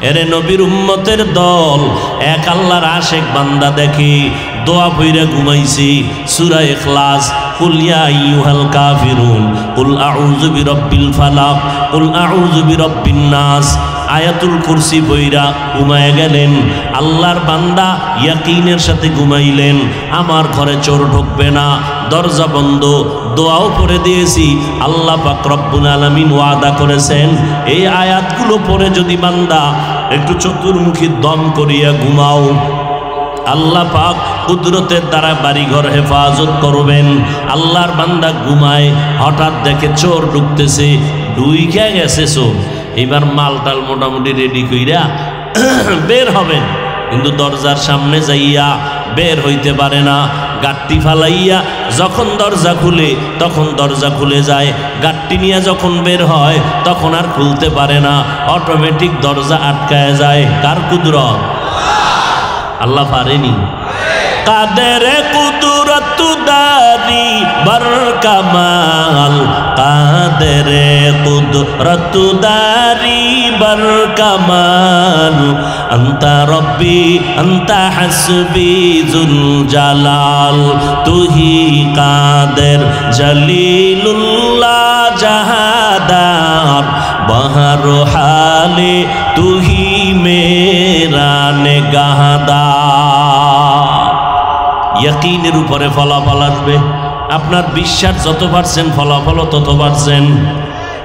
এরে নবীর উম্মতের দল, এক আল্লাহর আশেক বান্দা দেখি দোয়া পইরা ঘুমাইছি সূরা ইখলাস, কুল ইয়া আইয়ুহাল কাফিরুন কুল আউযু বিরাব্বিল ফালাক কুল আউযু বিরাব্বিন নাস, আয়াতুল কুরসি পইরা ঘুমায় গেলেন। আল্লাহর বান্দা ইয়াকিনের সাথে ঘুমাইলেন, আমার ঘরে চোর ঢুকবে না, দরজা বন্ধ, দোয়াও পড়ে দিয়েছি। আল্লাহ পাক রব্বুল আলামিন ওয়াদা করেছেন এই আয়াতগুলো পড়ে যদি বান্দা একটু চতুর্মুখী দম করিয়া ঘুমাও, আল্লাহ পাক কুদরতের দ্বারা বাড়িঘর হেফাজত করবেন। আল্লাহর বান্দা ঘুমায়, হঠাৎ দেখে চোর ঢুকতেছে, ঢুইকা গেছে চোর, এবার মালটাল মোটামুটি রেডি কইরা বের হবেন, কিন্তু দরজার সামনে যাইয়া বের হইতে পারে না। গাট্টি ফালাইয়া যখন দরজা খুলে তখন দরজা খুলে যায়, গাট্টি নিয়ে যখন বের হয় তখন আর খুলতে পারে না, অটোমেটিক দরজা আটকায় যায়। কার কুদরত? আল্লাহ পারেনি? কাদের কুদরত দারি বার কামাল, কাদের কুদরত দারি বার কামাল, আনতা রব্বি আনতা হাসবি জুল জালাল, তুহি কাদের জলিলুল্লাহ জাহাদার, বহর হালে তুহি মেরা নেগাহদার। ইয়াকিনের উপরে ফলাফল আসবে। আপনার বিশ্বাস যত পারছেন ফলাফল তত পারছেন।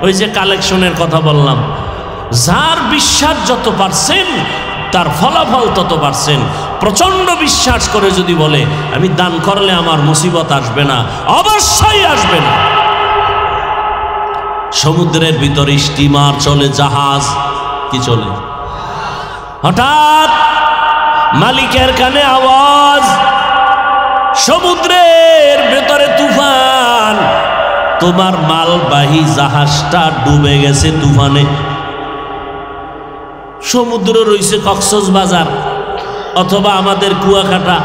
ওই যে কালেকশনের কথা বললাম, যার বিশ্বাস যত পারছেন তার ফলাফল তত পারছেন। প্রচন্ড বিশ্বাস করে যদি বলে আমি দান করলে আমার মুসিবত আসবে না, অবশ্যই আসবে না। সমুদ্রের ভিতরে স্টিমার চলে, জাহাজ কি চলে, হঠাৎ মালিকের কানে আওয়াজ, সমুদ্রের ভেতরে তুফান, তোমার মালবাহী জাহাজটা ডুবে গেছে তুফানে। সমুদ্র রয়েছে কক্সবাজার অথবা আমাদের কুয়াকাটা,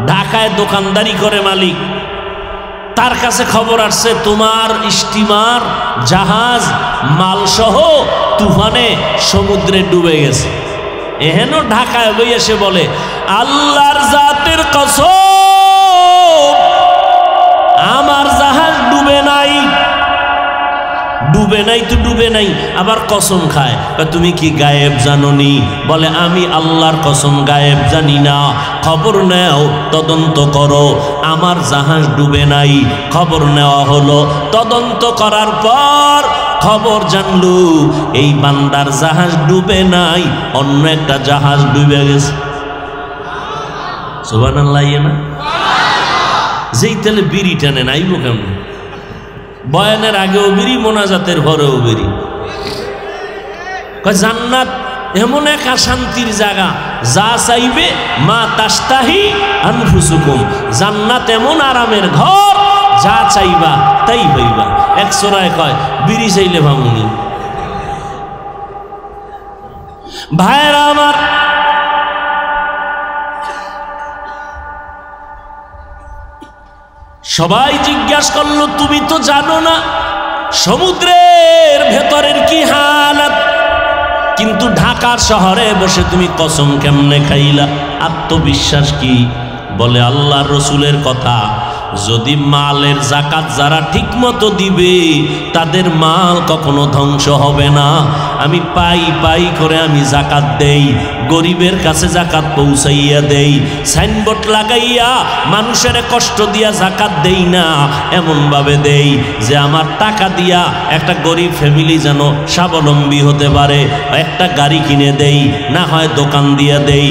ঢাকায় দোকানদারি করে মালিক, তার কাছে খবর আসছে তোমার স্টিমার জাহাজ মালসহ তুফানে সমুদ্রে ডুবে গেছে। এহেন ঢাকায় বই এসে বলে আল্লাহর জাতের কসম আমার জাহাজ ডুবে নাই। ডুবে নাই তো ডুবে নাই, আবার কসম খায়, তুমি কি গায়েব জানোনি? বলে আমি আল্লাহর কসম গায়েব জানি না, খবর নেও, তদন্ত করো, আমার জাহাজ ডুবে নাই। খবর নেওয়া হলো, তদন্ত করার পর খবর জানলু এই বান্দার জাহাজ ডুবে নাই, অন্য একটা জাহাজ ডুবে গেছে। সুবহানাল্লাহ। না যেই তেলে বিড়ি টানে নাইব কেমন? বয়ানের আগেও বিড়ি, মোনাজাতের পরেও বিড়ি। জান্নাত এমন এক শান্তির জায়গা, যা চাইবে মা তাস্তাহি আনফুসুকুম, জান্নাত এমন আরামের ঘর, যা চাইবা তাই হইবা। এক সোরায় কয় বিড়ি চাইলে ভাঙুনি। ভাইরা আমার, সবাই জিজ্ঞাসা করলো তুমি তো জানো না সমুদ্রের ভেতরের কি হালাত, কিন্তু ঢাকার শহরে বসে তুমি কসম কেমনে খাইলা? আত্মবিশ্বাস কি? বলে আল্লাহর রসুলের কথা, যদি মালের জাকাত যারা ঠিক মতো দিবে তাদের মাল কখনো ধ্বংস হবে না। আমি পাই পাই করে আমি জাকাত দেই, গরিবের কাছে জাকাত পৌঁছাইয়া দেই, সাইনবোর্ড লাগাইয়া মানুষের কষ্ট দিয়া জাকাত দেই না, এমনভাবে দেই যে আমার টাকা দিয়া একটা গরিব ফ্যামিলি যেন স্বাবলম্বী হতে পারে, একটা গাড়ি কিনে দেই, না হয় দোকান দিয়া দেই।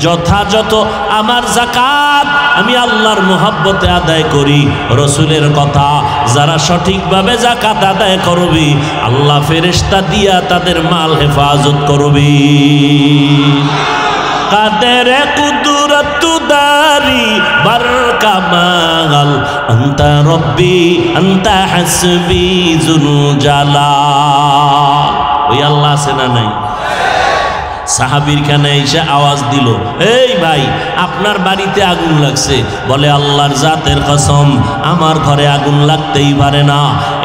যথাযথ আমার জাকাত আমি আল্লাহর মোহাব্বতে আদায় করি। রসুলের কথা, যারা সঠিকভাবে জাকাত আদায় করবি আল্লাহ ফেরেশতা দিয়া তাদের মাল হেফাজত করবি। কাদের কুদরত দারি বার কামাল, আনতা রব্বি আনতা হাসবি জুল জালাল। ওই আল্লাহ আছে না নাই? সাহাবীর খানে এসে আওয়াজ দিল, এই ভাই আপনার বাড়িতে আগুন লাগছে। বলে আল্লাহর জাতের কসম আমার ঘরে আগুন লাগতেই পারে না।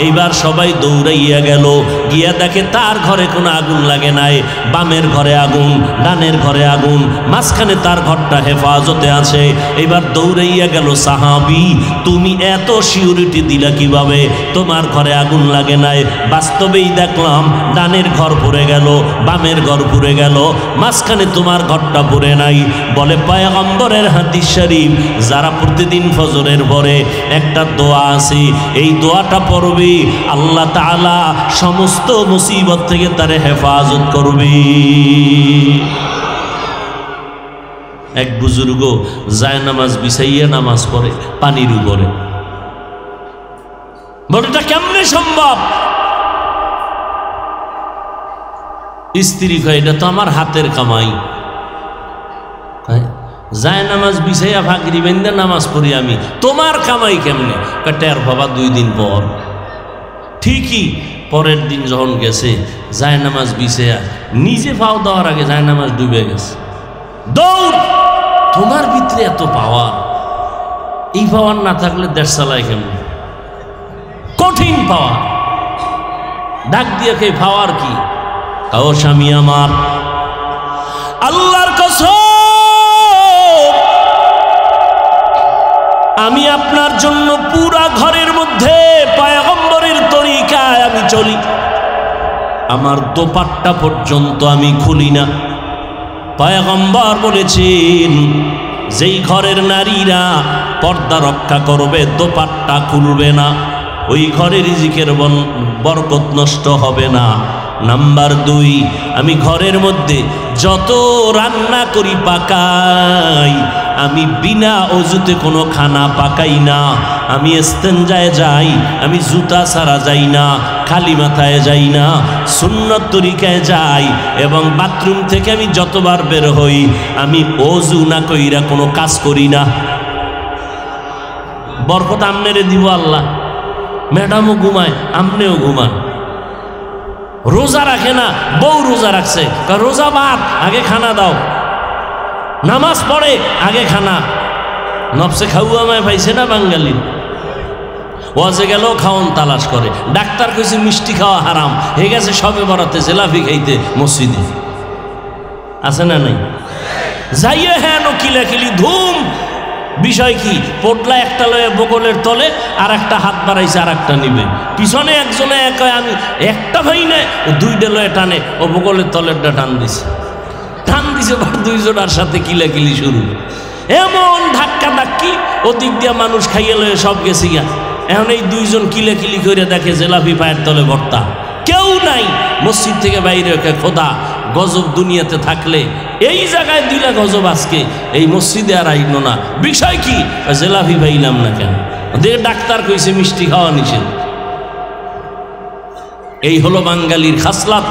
এইবার সবাই দৌড়াইয়া গেল, গিয়া দেখে তার ঘরে কোনো আগুন লাগে নাই। বামের ঘরে আগুন, ডানের ঘরে আগুন, মাঝখানে তার ঘরটা হেফাজতে আছে। এবার দৌড়াইয়া গেল, সাহাবী তুমি এত সিউরিটি দিলা কিভাবে? তোমার ঘরে আগুন লাগে নাই। বাস্তবেই দেখলাম ডানের ঘর পুড়ে গেল, বামের ঘর পুড়ে গেল, মাঝখানে তোমার ঘরটা পুড়ে নাই। বলে পয়গম্বরের হাদিস শরীফ, যারা প্রতিদিন ফজরের পরে একটা দোয়া আছে, এই দোয়াটা পড়বে আল্লাহ তাআলা সমস্ত মুসিবত থেকে তারে হেফাজত করবে। এক বুজুর্গ যায় নামাজ বিছাইয়া নামাজ পড়ে পানির উপরে। বলে এটা কেমনে সম্ভব? স্ত্রী কয় এটা তো আমার হাতের কামাই। যায় নামাজ বিছাইয়া ফাঁকরি বেঁধে নামাজ পড়ি আমি, তোমার কামাই কেমনে? টের বাবা 2 দিন পর। ঠিকই পরের দিন যখন গেছে যায় নামাজ বিছাইয়া নিজে পাও দেওয়ার আগে যায় নামাজ ডুবে গেছে। দৌড়! তোমার ভিতরে এত পাওয়ার, এই পাওয়ার না থাকলে দেশ চালায় কেমন? কঠিন পাওয়ার। ডাক দিয়ে কে পাওয়ার কি? কাও স্বামী আমার, আল্লাহর কসম আমি আপনার জন্য পুরা ঘরের মধ্যে পয়গম্বরের তরিকায় আমি চলি। আমার দোপাট্টা পর্যন্ত আমি খুলি না। পয়গম্বর বলেছেন যেই ঘরের নারীরা পর্দা রক্ষা করবে, দোপাট্টা খুলবে না, ওই ঘরের রিজিকের বরকত নষ্ট হবে না। নাম্বার 2, আমি ঘরের মধ্যে যত রান্না করি পাকাই, আমি বিনা অজুতে কোনো খানা পাকাই না। আমি ইস্তেঞ্জায় যাই, আমি জুতা ছাড়া যাই না, খালি মাথায় যাই না, সুন্নত তরিকায় যাই। এবং বাথরুম থেকে আমি যতবার বের হই আমি অজু না কইরা কোনো কাজ করি না। বরকত আমনেরে দিব আল্লাহ। ম্যাডামও ঘুমায়, আমনেও ঘুমান। রোজা রাখে না, বউ রোজা রাখছে, রোজা বাদ, আগে খানা দাও। নামাজ পড়ে, আগে খানা। নফসে খাওয়ামায় পাইছে না বাঙালি। ওয়াজে গেলেও খাওয়ান তালাশ করে। ডাক্তার কইছে মিষ্টি খাওয়া হারাম, হয়ে গেছে সবে বরাতে জেলাফি খাইতে মসজিদে। আছে না নাই? যাইয়ে হ্যাঁ কিলাকিলি ধুম। বিষয় কি? পোটলা একটা লয়ে বগলের তলে, আর একটা হাত বাড়াইছে, আর একটা নিবে। পিছনে একজনে কয় আমি একটা ভাই না, ও 2টা লয়ে টানে, ও বগলের তলেরটা টান দিছে। বার 2 জনের সাথে কিলাকিলি শুরু। এমন ধাক্কা ধাক্কি, ওদিক দিয়া মানুষ খাইয়ে লয়ে সব গেছে গিয়া। এখন এই 2 জন কিলাকিলি করে দেখে জেলাপি পায়ের তলে ভর্তা, কেউ নাই। মসজিদ থেকে বাইরে খোদা গজব দুনিয়াতে থাকলে এই জায়গায় দিলা গজব, আজকে এই মসজিদে আর আইল না। বিষয় কি? জেলাপি পাইলাম না কেন? দেখে ডাক্তার কইছে মিষ্টি খাওয়া নিষেধ। এই হলো বাঙালির খাসলাত।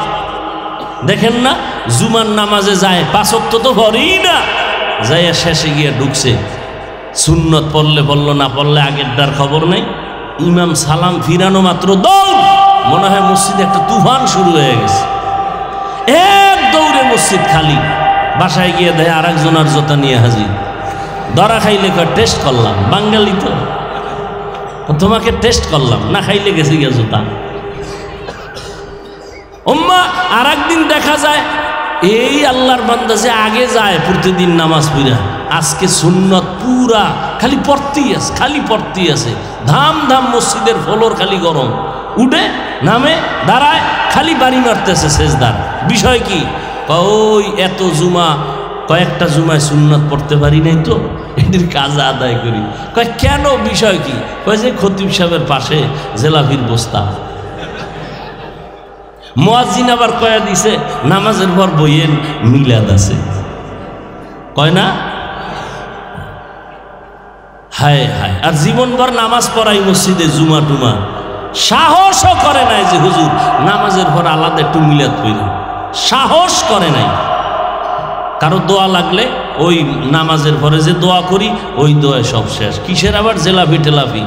দেখেন না, জুমার নামাজে যায়, 5 ওয়াক্ত তো পড়েই না, যাইয়া শেষে গিয়ে ঢুকছে। সুন্নত পড়লে পড়লো, না পড়লে আগেরটার খবর নেই। ইমাম সালাম ফিরানো মাত্র দৌড়। মনে হয় মসজিদে একটা তুফান শুরু হয়ে গেছে। এক দৌড়ে মসজিদ খালি। বাসায় গিয়ে দেয় আর একজনের জোতা নিয়ে হাজির। ধরা খাইলে টেস্ট করলাম, বাঙালি তো, তোমাকে টেস্ট করলাম, না খাইলে গেছে গিয়ে জোতা। ওম্মা আর একদিন দেখা যায় এই আল্লাহর বান্দা যে আগে যায় প্রতিদিন নামাজ পড়া, আজকে সুন্নত পুরা খালি পড়তেই আছে, খালি পড়তেই আছে। ধাম ধাম মসজিদের ফ্লোর খালি গরম, উঠে নামে দাঁড়ায়, খালি বাড়ি মারতেছে সেজদার। বিষয় কি? ওই এত জুমা, কয়েকটা জুমায় সুন্নত পড়তে পারি নাই তো, এটির কাজা আদায় করি। কয় কেন? বিষয় কি? কয় যে খতিব সাহেবের পাশে জেলাপির বস্তা। মুয়াজ্জিন আবার কয়া দিছে নামাজের পর বইয়ের মিলাদ আছে, কয় না? হায় হায়। আর জীবনভর নামাজ পড়াই মসজিদে জুমা টুমা, সাহসও করে নাই যে হুজুর নামাজের পর আলাদা একটু মিলাদ করি, সাহস করে নাই। কারো দোয়া লাগলে ওই নামাজের পরে যে দোয়া করি ওই দোয়া সব শেষ। কিসের আবার জেলাপি টেলাপি?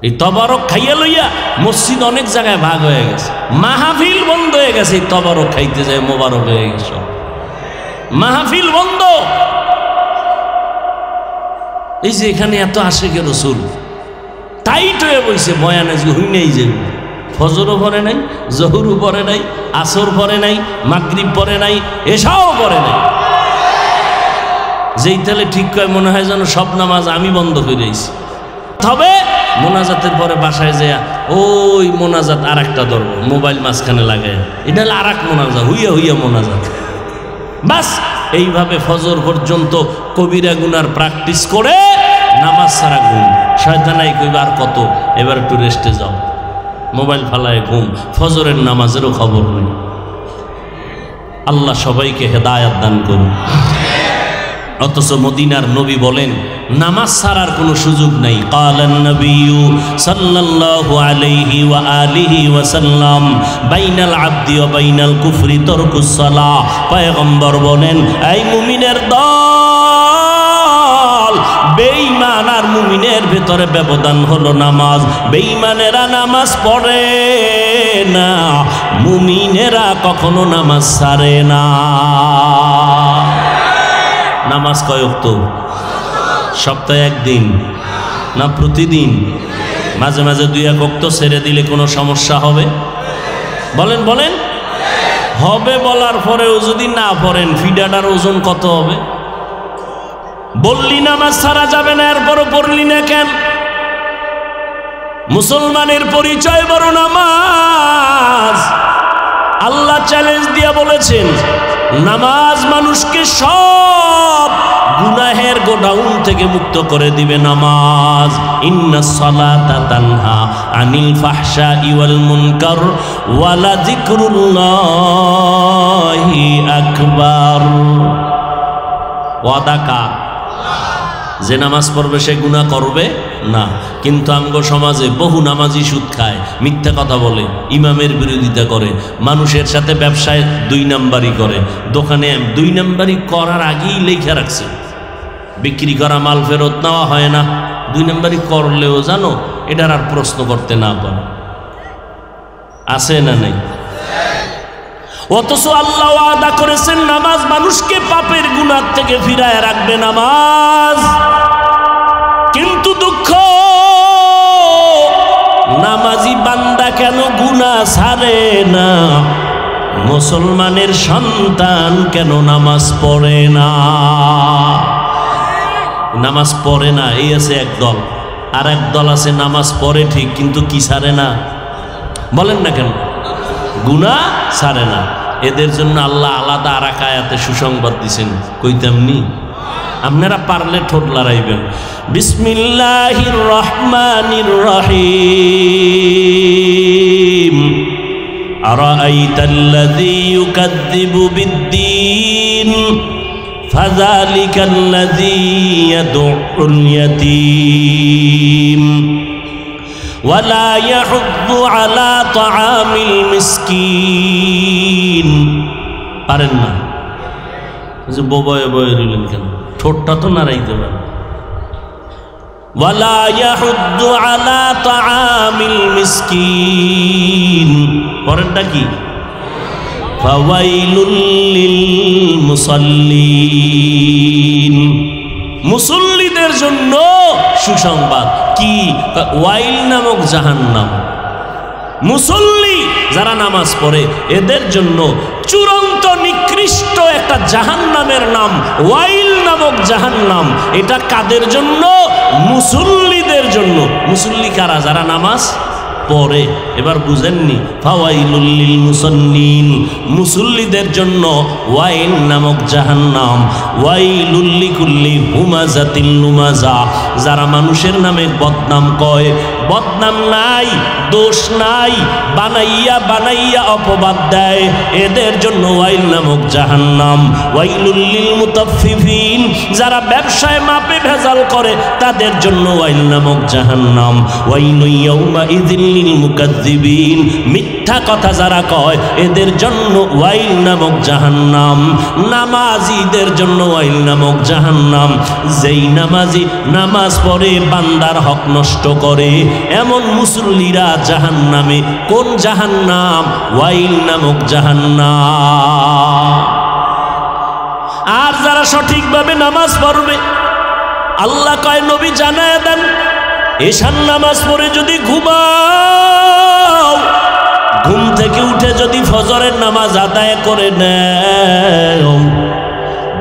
এই তবারক খাইয়া লইয়া মসজিদ অনেক জায়গায় ভাগ হয়ে গেছে, মাহফিল বন্ধ হয়ে গেছে। গেছে তবারক খাইতে যায়, মোবারক হয়ে গেছে, মাহফিল বন্ধ। এই যে এখানে এত আশিকে রাসূল টাইট হয়ে বইছে, বয়ানে যে হই নাই, যে ফজরও পড়ে নাই, জহুরও পড়ে নাই, আসর পড়ে নাই, মাগরিব পড়ে নাই, এশাও পড়ে নাই। যেই তাহলে ঠিক কয় মনে হয় যেন সব নামাজ আমি বন্ধ করে দিয়েছি। তবে মোনাজাতের পরে বাসায় যায় ওই মোনাজাত আর একটা ধরব, মোবাইল মাঝখানে লাগায়, এটা হলো আর এক মোনাজাত, হইয়া হইয়া মোনাজাত। বাস এইভাবে ফজর পর্যন্ত কবিরা গুনার প্র্যাকটিস করে নামাজ ছাড়া ঘুম। শয়তানাই কইবা আর কত, এবার একটু রেস্টে যাও, মোবাইল ফালায় ঘুম, ফজরের নামাজেরও খবর নেই। আল্লাহ সবাইকে হেদায়াত দান করুন। অথচ মদিনার নবী বলেন নামাজ ছাড়ার কোনো সুযোগ নাই। কালান নবিয়্যু সাল্লাল্লাহু আলাইহি ওয়া আলিহি ওয়া সাল্লাম বাইনাল আবদি ওয়া বাইনাল কুফরি তারকুস সালাহ। পয়গম্বর বলেন, এই মুমিনের দল, বেঈমান আর মুমিনের ভেতরে ব্যবধান হলো নামাজ। বেঈমানেরা নামাজ পড়ে না, মুমিনেরা কখনো নামাজ ছাড়ে না। নামাজ কয় ওয়াক্ত? সপ্তাহে একদিন না প্রতিদিন? মাঝে মাঝে দুই এক ওয়াক্ত ছেড়ে দিলে কোনো সমস্যা হবে? বলেন বলেন। হবে বলার পরেও যদি না পড়েন, ফিডাটার ওজন কত হবে? বললি নামাজ ছাড়া যাবে না, এরপরও পড়লি না কেন? মুসলমানের পরিচয় বড় নামাজ। আল্লাহ চ্যালেঞ্জ দিয়া বলেছেন, নামাজ মানুষকে সব গুনাহের গোডাউন থেকে মুক্ত করে দিবে। নামাজ ইন্নাস সালাতা তানহা আনিল ফাহশাই ওয়াল মুনকার ওয়া লাযিকরুল্লাহি আকবার। ওয়াদা কার? যে নামাজ পড়বে সে গুনাহ করবে না। কিন্তু আমগো সমাজে বহু নামাজি সুদ খায়, মিথ্যা কথা বলে, ইমামের বিরোধিতা করে, মানুষের সাথে ব্যবসায় 2 নাম্বারি করে, দোকানে 2 নাম্বারি করার আগেই লেখা রাখছে বিক্রি করা মাল ফেরত নেওয়া হয় না। 2 নাম্বারি করলেও জানো এটার আর প্রশ্ন করতে না পারে। আছে না নাই? অথচ আল্লাহ ওয়াদা করেছেন নামাজ মানুষকে পাপের গুনাহ থেকে ফিরায় রাখবে। নামাজ কিন্তু দুঃখ, নামাজি বান্দা কেন গুনাহ ছাড়ে না? মুসলমানের সন্তান কেন নামাজ পড়ে না? নামাজ পড়ে না এই আছে এক দল, আর এক দল আছে নামাজ পড়ে ঠিক কিন্তু কি ছাড়ে না? বলেন না কেন? গুনাহ ছাড়ে না। এদের জন্য আল্লাহ আলাদা আর এক আয়াতে সুসংবাদ দিছেন, কইতামনি? আপনারা পারলে ঠোঁট লড়াইবেন। বিসমিল্লাহির রহমানির রহিম। আরাআইতাল্লাযী ইউকাযযিবু বিদ্দীন ফাযালিকাল্লাযী ইয়াদউল ইয়াতীম ওয়ালা ইয়াহুদ্দু আলা তাআমিল মিসকিন। পারেন না যে বয়ে বয়ে রইলেন কেন? ঠোঁটটা তো নাড়াইতে পারেন। ওয়ালা ইয়াহুদ্দু আলা তাআমিল মিসকিন। পরেরটা কি? ফাওয়াইলুল লিল মুসাল্লিন। মুসল্লিদের জন্য সুসংবাদ কি? ওয়াইল নামক জাহান্নাম। মুসল্লি যারা নামাজ পড়ে এদের জন্য চূড়ান্ত নিকৃষ্ট একটা জাহান্নামের নাম ওয়াইল নামক জাহান্নাম। এটা কাদের জন্য? মুসল্লিদের জন্য। মুসল্লি কারা? যারা নামাজ পড়ে। এবার বুঝেননি? ফাওয়াইলুল লিল মুসাল্লিন, মুসল্লিদের জন্য ওয়াইল নামক জাহান্নাম। ওয়াইলুল লিকুল্লি হুমাজাতিল লুমাজা, যারা মানুষের নামে বদনাম কয়, বদনাম নাই, দোষ নাই, বানাইয়া বানাইয়া অপবাদ দেয়, এদের জন্য ওয়াইল নামক জাহান্নাম। ওয়াইলুল লিল মুতাফফিফিন, যারা ব্যবসায় মাপে ভেজাল করে তাদের জন্য ওয়াইল নামক জাহান্নাম। ওয়াইলু ইয়াউমা ইযিল লিল মুকাজ্জিবিন, মিথ্যা কথা যারা কয় এদের জন্য ওয়াইল নামক জাহান্নাম, নামাজিদের জন্য ওয়াইল নামক জাহান্নাম। যেই নামাজি নামাজ পড়ে বান্দার হক নষ্ট করে এমন মুসল্লিরা জাহান্নামে। কোন জাহান্নাম? ওয়াইল নামক জাহান্নাম। আর যারা সঠিকভাবে নামাজ পড়বে, আল্লাহ কয় নবী জানায় দেন, এশার নামাজ পড়ে যদি ঘুমাও, ঘুম থেকে উঠে যদি ফজরের নামাজ আদায় করে নেও,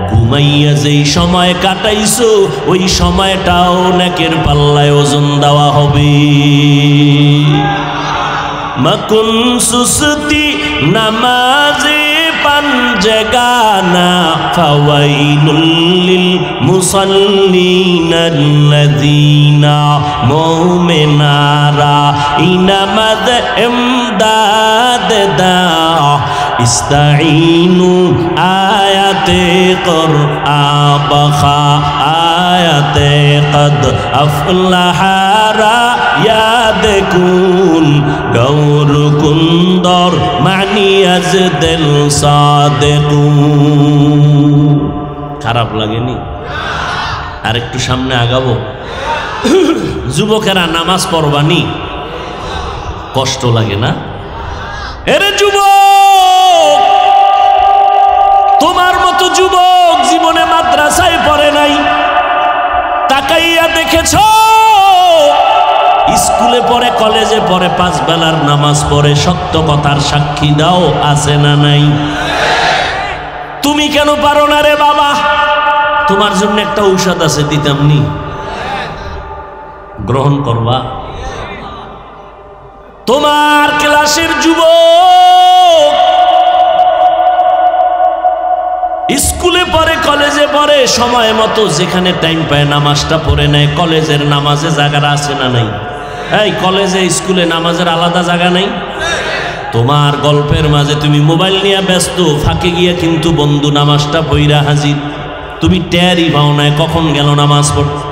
ঘুমাইয়া যেই সময় কাটাইছো ওই সময়টাও নেকের পাল্লায় ওজন দেওয়া হবে। মাকুন সুস্তি নামাজে পাঞ্জগানা ফাওয়াইলুল লিল মুসাল্লিনাল্লাযীনা মুমিনারা ইনামাদ ইমদাদ দা ইস্তাঈনু আয়াতে কুরআবখা আয়াতে কদ আফলাহারা ইয়াদ কুন গৌর কুন্দর মানিয়াজ দিল সাদেকুন। খারাপ লাগেনি? আর একটু সামনে আগাবো। যুবকেরা নামাজ পড়বানি, কষ্ট লাগে না? এরে যুবক, তোমার মতো যুবক জীবনে মাদ্রাসায় পড়ে নাই, তাকাইয়া দেখেছ? স্কুলে পড়ে, কলেজে পড়ে, 5 বেলার নামাজ পড়ে, সত্য কথার সাক্ষী দাও, আছে না নাই? তুমি কেন পারো না রে বাবা? তোমার জন্য একটা ঔষধ আছে, দিতাম নি? গ্রহণ করবা? তোমার ক্লাসের যুবক স্কুলে পড়ে, কলেজে পড়ে, সময় মতো যেখানে টাইম পায় নামাজটা পড়ে নেয়। কলেজের নামাজে জায়গা আছে না নাই? এই কলেজে স্কুলে নামাজের আলাদা জায়গা নাই? তোমার গল্পের মাঝে তুমি মোবাইল নিয়ে ব্যস্ত, ফাঁকে গিয়ে কিন্তু বন্ধু নামাজটা পইরা হাজির, তুমি টেরই পাও না কখন গেল নামাজ পড়তে।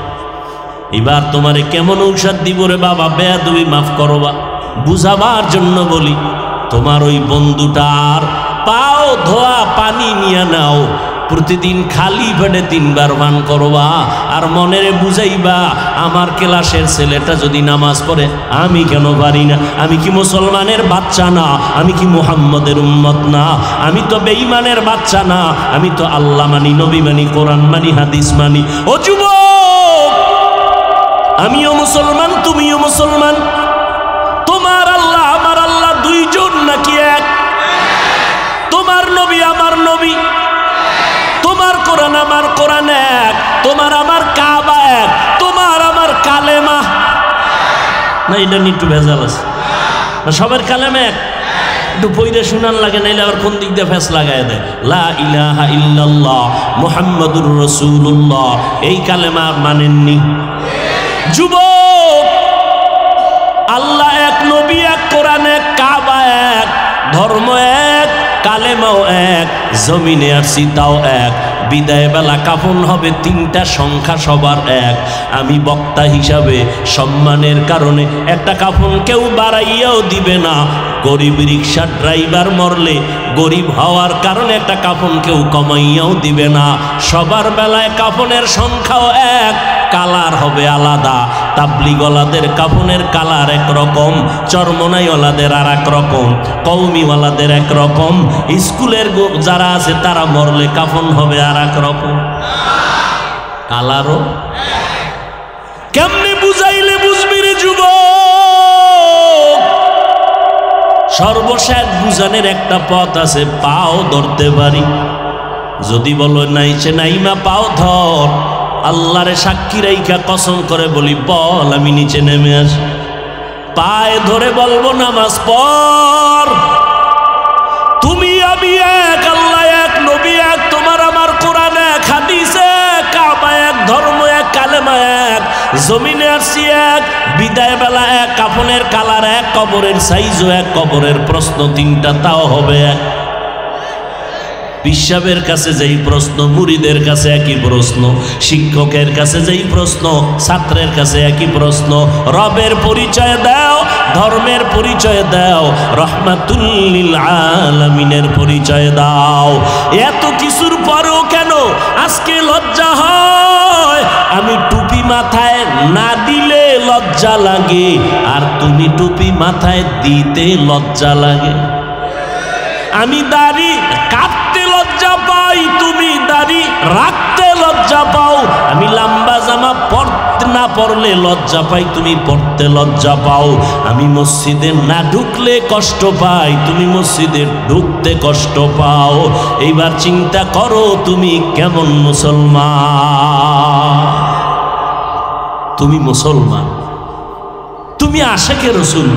এবার তোমারে কেমন ঔষধ দিব রে বাবা? বেয়াদবি মাফ করবা, বুঝাবার জন্য বলি। তোমার ওই বন্ধুটার পাও ধোয়া পানি নিয়ে নাও, প্রতিদিন খালি পেটে 3 বার পান করবা, আর মনেরে বুঝাইবা আমার ক্লাসের ছেলেটা যদি নামাজ পড়ে আমি কেন পারি না? আমি কি মুসলমানের বাচ্চা না? আমি কি মুহাম্মদের উম্মত না? আমি তো বেঈমানের বাচ্চা না? আমি তো আল্লাহ মানি, নবী মানি, কোরআন মানি, হাদিস মানি। ও যুবক, আমিও মুসলমান, তুমিও মুসলমান। তোমার আল্লাহ আমার আল্লাহ দুইজন নাকি এক? তোমার নবী আমার নবী, তোমার কোরআন আমার কোরআন এক, তোমার আমার কাবা এক, তোমার আমার কালেমা না? এটা নিয়ে একটু ভেজাল আছে না? সবার কালেমা এক? একটু পইরে শুনান লাগে, নাইলে আবার কোন দিক দিয়ে ফেস লাগায় দেয়। লা ইলাহা ইল্লাল্লাহ মুহাম্মাদুর রাসূলুল্লাহ, এই কালেমা মানেননি? যুবক, আল্লাহ এক, নবী এক, কোরআন এক, কাবা এক, ধর্ম এক, কালেমাও এক, জমিনে আসছি তাও এক। বিদায় বেলা কাফন হবে 3টা সংখ্যা সবার এক। আমি বক্তা হিসাবে সম্মানের কারণে একটা কাফন কেউ বাড়াইয়াও দিবে না। গরিব রিক্সার ড্রাইভার মরলে গরিব হওয়ার কারণে একটা কাফন কেউ কমাইয়াও দিবে না। সবার বেলায় কাফনের সংখ্যাও এক, কালার হবে আলাদা। তাবলিগওয়ালাদের কাফনের কালার একরকম, চরমনাইওয়ালাদের আর এক রকম, কওমিওয়ালাদের একরকম, স্কুলের যারা আছে তারা মরলে কাফন হবে আর এক রকম, কালারও। কেমনে বুঝাইলে বুঝবি রে যুবক? সর্বশেষ বুঝানোর একটা পথ আছে, পাও ধরতে পারি। যদি বলো নাইছে নাইমা পাও ধর, আল্লাহরে সাক্ষী রাইখা কসম করে বলি, বল আমি নিচে নেমে আসি। পায়ে ধরে বলবো নামাজ পড়, তুমি আমি এক, আল্লাহ এক, নবী এক, তোমার আমার কোরআন এক, হাদিস এক, কাবা এক, ধর্ম এক, কালেমা এক, জমিনে আসছি এক, বিদায় বেলা এক, কাফনের কালার এক, কবরের সাইজও এক, কবরের প্রশ্ন 3টা তাও হবে এক। পিসাবের কাছে যেই প্রশ্ন, মুরিদের কাছে একই প্রশ্ন, শিক্ষকের কাছে যেই প্রশ্ন, ছাত্রের কাছে একই প্রশ্ন। রবের পরিচয় দাও, ধর্মের পরিচয় দাও, রহমাতুল লিল আলামিনের পরিচয় দাও। এত কিছুর পরেও কেন আজকে লজ্জা হয়? আমি টুপি মাথায় না দিলে লজ্জা লাগে, আর তুমি টুপি মাথায় দিতে লজ্জা লাগে। আমি দাড়ি কাটতে লজ্জা পাই, তুমি দাড়ি রাখতে লজ্জা পাও। আমি লম্বা জামা পরতে না পরলে লজ্জা পাই, তুমি পরতে লজ্জা পাও। আমি মসজিদে না ঢুকলে কষ্ট পাই, তুমি মসজিদে ঢুকতে কষ্ট পাও। এইবার চিন্তা করো তুমি কেমন মুসলমান? তুমি মুসলমান, তুমি আশিকে রাসূল,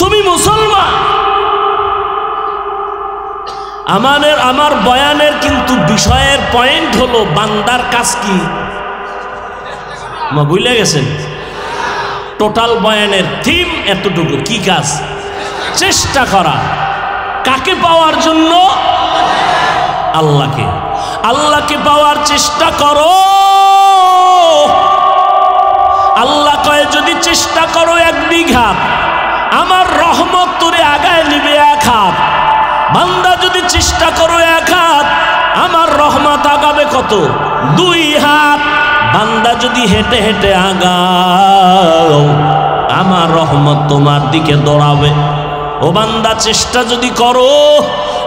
তুমি মুসলমান। আমার বয়ানের কিন্তু বিষয়ের পয়েন্ট হলো বান্দার কাজ কি? ভুলে গেছেন? টোটাল বয়ানের থিম এতটুকু, কি কাজ? চেষ্টা করা। কাকে পাওয়ার জন্য? আল্লাহকে। আল্লাহকে পাওয়ার চেষ্টা করো। আল্লাহ কয় যদি চেষ্টা করো 1 বিঘা, আমার রহমত তোরে আগায় নিবে 1 হাত। বান্দা যদি চেষ্টা করো 1 হাত, আমার রহমত আগাবে কত? 2 হাত। বান্দা যদি হেঁটে হেঁটে আগাও, আমার রহমত তোমার দিকে দৌড়াবে। ও বান্দা চেষ্টা যদি করো,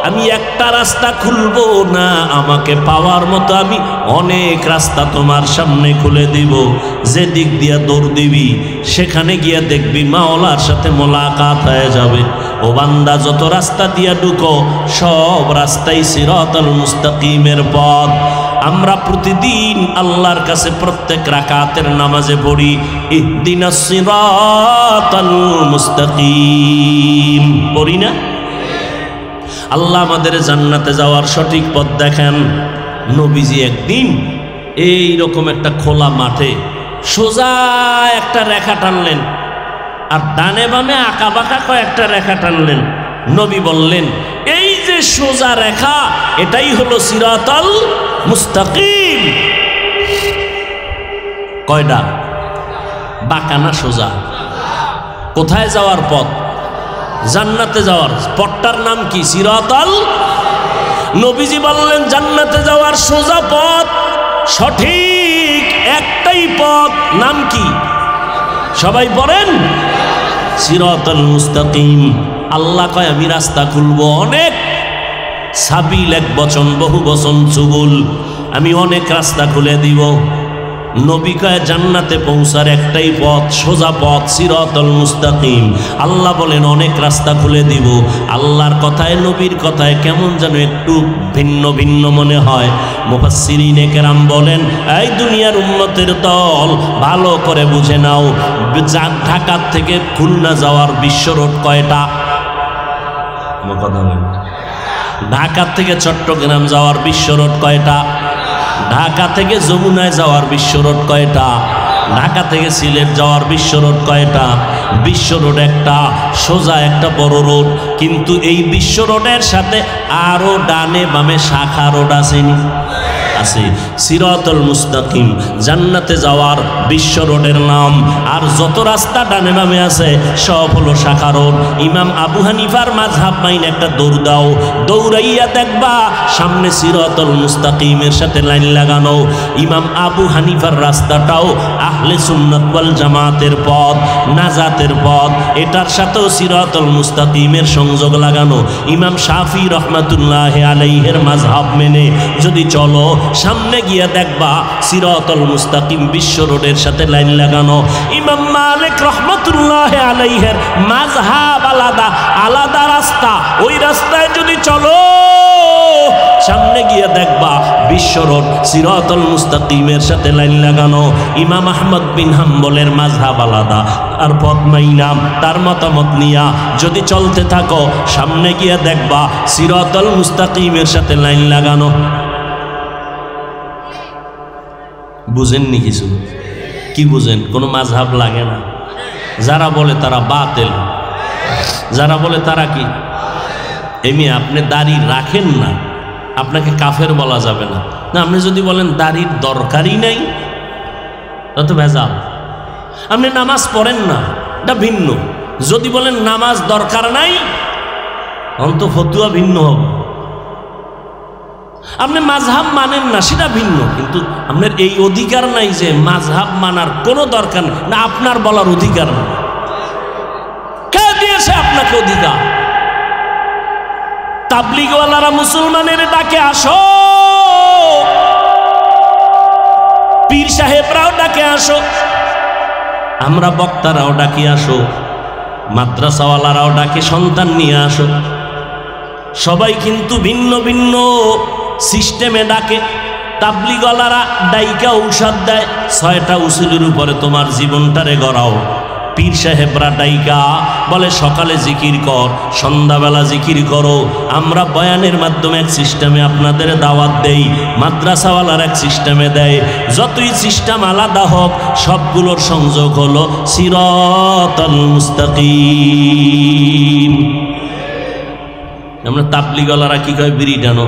আমি একটা রাস্তা খুলবো না, আমাকে পাওয়ার মতো আমি অনেক রাস্তা তোমার সামনে খুলে দিব। যে দিক দিয়া দৌড় দিবি, সেখানে গিয়া দেখবি মাওলার সাথে মোলাকাত হয়ে যাবে। ও বান্দা যত রাস্তা দিয়া ঢুকো, সব রাস্তাই সিরাতাল মুস্তাকিমের পথ। আমরা প্রতিদিন আল্লাহর কাছে প্রত্যেক রাকাতের নামাজে পড়ি, ইহদিনাস সিরাতাল মুস্তাকিম, পড়ি না? আল্লাহ আমাদের জান্নাতে যাওয়ার সঠিক পথ দেখেন। নবীজি একদিন এই রকম একটা খোলা মাঠে সোজা একটা রেখা টানলেন, আর ডানে বামে আঁকা বাঁকা কয়েকটা রেখা টানলেন। নবী বললেন, এই যে সোজা রেখা, এটাই হলো সিরাতাল মুস্তাকিম। কয়টা? বাঁকা না সোজা? কোথায় যাওয়ার পথ? জান্নাতে যাওয়ার পথটার নাম কি? সিরাতাল। নবীজি বললেন জান্নাতে যাওয়ার সোজা পথ, সঠিক একটাই পথ, নাম কি? সবাই পড়েন, সিরাতাল মুস্তাকিম। আল্লাহ কয় আমি রাস্তা খুলবো অনেক। সাবিল এক বচন, বহু বচন সুবুল, আমি অনেক রাস্তা খুলে দিব। নবী কয় জান্নাতে পৌঁছার একটাই পথ, সোজা পথ, সিরাতাল মুস্তাকিম। আল্লাহ বলেন অনেক রাস্তা খুলে দিব। আল্লাহর কথায় নবীর কথায় কেমন যেন একটু ভিন্ন ভিন্ন মনে হয়। মুফাসসিরিনে কেরাম বলেন, এই দুনিয়ার উম্মতের দল, ভালো করে বুঝে নাও, ঢাকা থেকে খুলনা যাওয়ার বিশ্ব রোড কয়টা? কথা বলেন। ঢাকা থেকে চট্টগ্রাম যাওয়ার বিশ্ব রোড কয়টা? ঢাকা থেকে যমুনায় যাওয়ার বিশ্ব রোড কয়টা? ঢাকা থেকে সিলেট যাওয়ার বিশ্ব রোড কয়টা? বিশ্ব রোড একটা, সোজা একটা বড় রোড। কিন্তু এই বিশ্ব রোডের সাথে আরো ডানে বামে শাখা রোড আসেনি? আছে। সিরাতাল মুস্তাকিম জান্নাতে যাওয়ার বিশ্ব রোডের নাম। আর যত রাস্তা ডানে বামে আছে সব হলো শাখা রোড। ইমাম আবু হানিফার মাযহাব মাইন একটা দৌড় দাও, দৌড়াইয়া দেখবা সামনে সিরাতাল মুস্তাকিমের সাথে লাইন লাগানো। ইমাম আবু হানিফার রাস্তাটাও আহলে সুন্নাত ওয়াল জামাতের পথ, নাজাতের পথ, এটার সাথেও সিরাতাল মুস্তাকিমের সংযোগ লাগানো। ইমাম শাফি রহমাতুল্লাহি আলাইহির মাযহাব মেনে যদি চলো, সামনে গিয়া দেখবা সিরাতাল মুস্তাকিম বিশ্ব রোডের সাথে লাইন লাগানো। ইমাম মালিক রহমাতুল্লাহি আলাইহির মাযহাব আলাদা, আলাদা রাস্তা। ওই রাস্তায় যদি চলো, সামনে গিয়া দেখবা বিশ্ব রোড সিরাতাল মুস্তাকিমের সাথে লাইন লাগানো। ইমাম আহমদ বিন হাম্বলের মাযহাব আলাদা, আর পথ মাইনাম তার মতামত নিয়া যদি চলতে থাকো, সামনে গিয়া দেখবা সিরাতাল মুস্তাকিমের সাথে লাইন লাগানো। বুঝেননি কিছু? কি বুঝেন? কোনো মাযহাব লাগে না। যারা বলে তারা বাতিল, যারা বলে তারা কি? এমনি আপনি দাড়ি রাখেন না, আপনাকে কাফের বলা যাবে না। না, আপনি যদি বলেন দাড়ির দরকারই নাই, তত ভেজাল। আপনি নামাজ পড়েন না, এটা ভিন্ন। যদি বলেন নামাজ দরকার নাই, অন্ত ফতুয়া ভিন্ন হবে। আপনি মাযহাব মানেন না, সেটা ভিন্ন। কিন্তু আপনার এই অধিকার নাই যে মাযহাব মানার কোনো দরকার না, আপনার বলার অধিকার নেই। কে দিয়েছে আপনাকে অধিকার? তাবলীগওয়ালারা মুসলমানের ডাকে আসো, পীর সাহেবরাও ডাকে আসো, আমরা বক্তারাও ডাকি আসো, মাদ্রাসাওয়ালারাও ডাকে সন্তান নিয়ে আসো। সবাই কিন্তু ভিন্ন ভিন্ন সিস্টেমে ডাকে। তাবলীগওয়ালারা ডাইকা ঔষধ দেয়, 6টা উসুলের উপরে তোমার জীবনটারে গড়াও। পীর সাহেবরা ডাইকা বলে সকালে জিকির কর, সন্ধ্যাবেলা জিকির করো। আমরা বয়ানের মাধ্যমে এক সিস্টেমে আপনাদের দাওয়াত দেই, মাদ্রাসাওয়ালার এক সিস্টেমে দেয়। যতই সিস্টেম আলাদা হোক, সবগুলোর সংযোগ হলো সিরাতাল মুস্তাকিম। আমরা তাবলীগওয়ালারা কি কয়? বিড়ি টানো।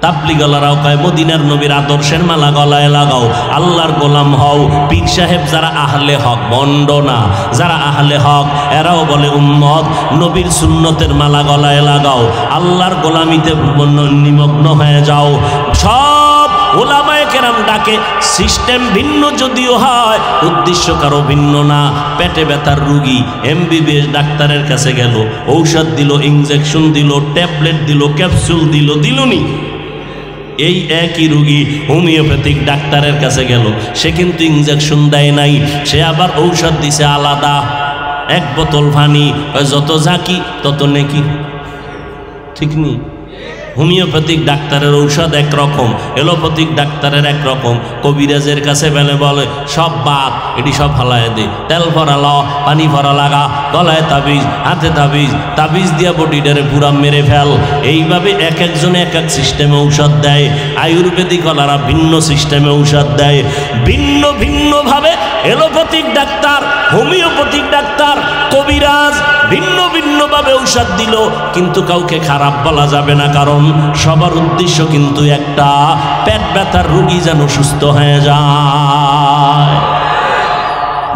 তাবলীগওয়ালারাও কয় মদিনার নবীর আদর্শের মালা গলায় লাগাও, আল্লাহর গোলাম হও। পীর সাহেব যারা আহলে হক, বন্ড না, যারা আহলে হক, এরাও বলে উম্মত নবীর সুন্নতের মালা গলায় লাগাও, আল্লাহর গোলামিতে নিমগ্ন হয়ে যাও। সব উলামায়ে কেরাম ডাকে। সিস্টেম ভিন্ন যদিও হয়, উদ্দেশ্য কারো ভিন্ন না। পেটে ব্যথার রুগী MBBS ডাক্তারের কাছে গেল, ঔষধ দিল, ইনজেকশন দিল, ট্যাবলেট দিল, ক্যাপসুল দিল, দিলনি। এই একই রুগী হোমিওপ্যাথিক ডাক্তারের কাছে গেল, সে কিন্তু ইনজেকশন দেয় নাই, সে আবার ঔষধ দিছে আলাদা। এক বোতল পানি, যত ঝাঁকি তত নেকি, ঠিক নেই? হোমিওপ্যাথিক ডাক্তারের ঔষধ একরকম, এলোপ্যাথিক ডাক্তারের একরকম। কবিরাজের কাছে বলে সব বাদ, এটি সব ফালায় দে, তেল ভরা ল, পানি ভরা লাগা, গলায় তাবিজ, হাতে তাবিজ, তাবিজ দিয়া বডিটারে পুরা মেরে ফেল। এইভাবে এক একজনে এক এক সিস্টেমে ঔষধ দেয়। আয়ুর্বেদিক ওলারা ভিন্ন সিস্টেমে ঔষধ দেয়, ভিন্ন ভিন্নভাবে। এলোপ্যাথিক ডাক্তার, হোমিওপ্যাথিক ডাক্তার, কবিরাজ ভিন্ন ভিন্নভাবে ঔষধ দিল, কিন্তু কাউকে খারাপ বলা যাবে না, কারণ সবার উদ্দেশ্য কিন্তু একটা, পেট ব্যথার রোগী যেন সুস্থ হয়ে যায়।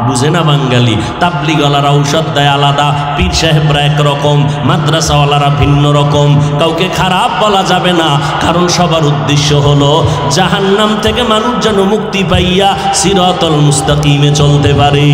বুঝে না বাঙালি? তাবলীগওয়ালারা ঔষধ দেয় আলাদা, পীর সাহেবরা একরকম, মাদ্রাসাওয়ালারা ভিন্ন রকম। কাউকে খারাপ বলা যাবে না, কারণ সবার উদ্দেশ্য হলো জাহান্নাম থেকে মানুষ যেন মুক্তি পাইয়া সিরাতাল মুস্তাকিমে চলতে পারে।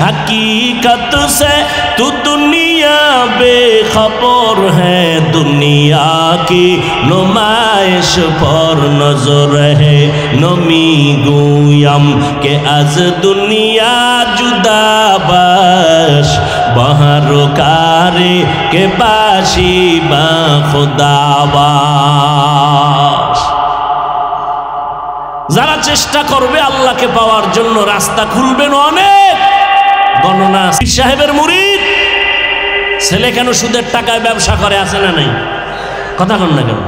हकीकत से तू दुनिया बेखबर है, दुनिया की नुमाइश पर नजर है। नमी गुयम के आज दुनिया जुदा बाश, बहर कारे के बाशी बा खुदाबाश। যারা চেষ্টা করবে আল্লাহকে পাওয়ার জন্য, রাস্তা খুলবেন অনেক। গণনা পীর সাহেবের মুরিদ ছেলে কেন সুদের টাকায় ব্যবসা করে, আছে না নাই? কথা কন না কেন?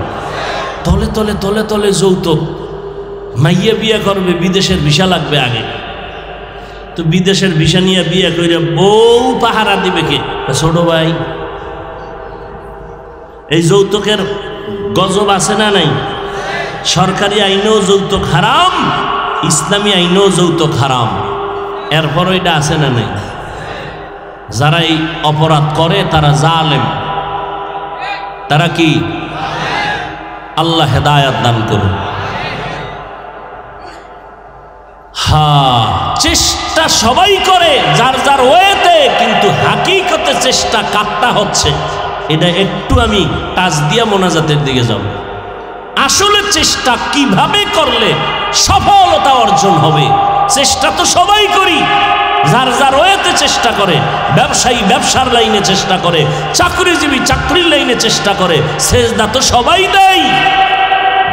তলে তলে তলে তলে যৌতুক। মাইয়া বিয়ে করবে, বিদেশের ভিসা লাগবে আগে, তো বিদেশের ভিসা নিয়ে বিয়ে করে বউ পাহারা দিবে কে? ছোট ভাই। এই যৌতুকের গজব আছে না নাই? সরকারি আইনেও যৌতুক হারাম, ইসলামী আইনেও যৌতুক হারাম। এরপরও এটা আছে না নাই? যারা এই অপরাধ করে তারা জালেম। তারা কি? আল্লাহ হেদায়াত দান করুন। চেষ্টা সবাই করে যার যার ওয়েতে, কিন্তু হাকিকতে চেষ্টা কাটটা হচ্ছে। এটা একটু আমি টাচ দিয়া মোনাজাতের দিকে যাব। আসলে চেষ্টা কিভাবে করলে সফলতা অর্জন হবে, চেষ্টা তো সবাই করি, যার যার ওয়েতে চেষ্টা করে। ব্যবসায়ী ব্যবসার লাইনে চেষ্টা করে, চাকরিজীবী চাকরির লাইনে চেষ্টা করে, সেজদা তো সবাই দেয়।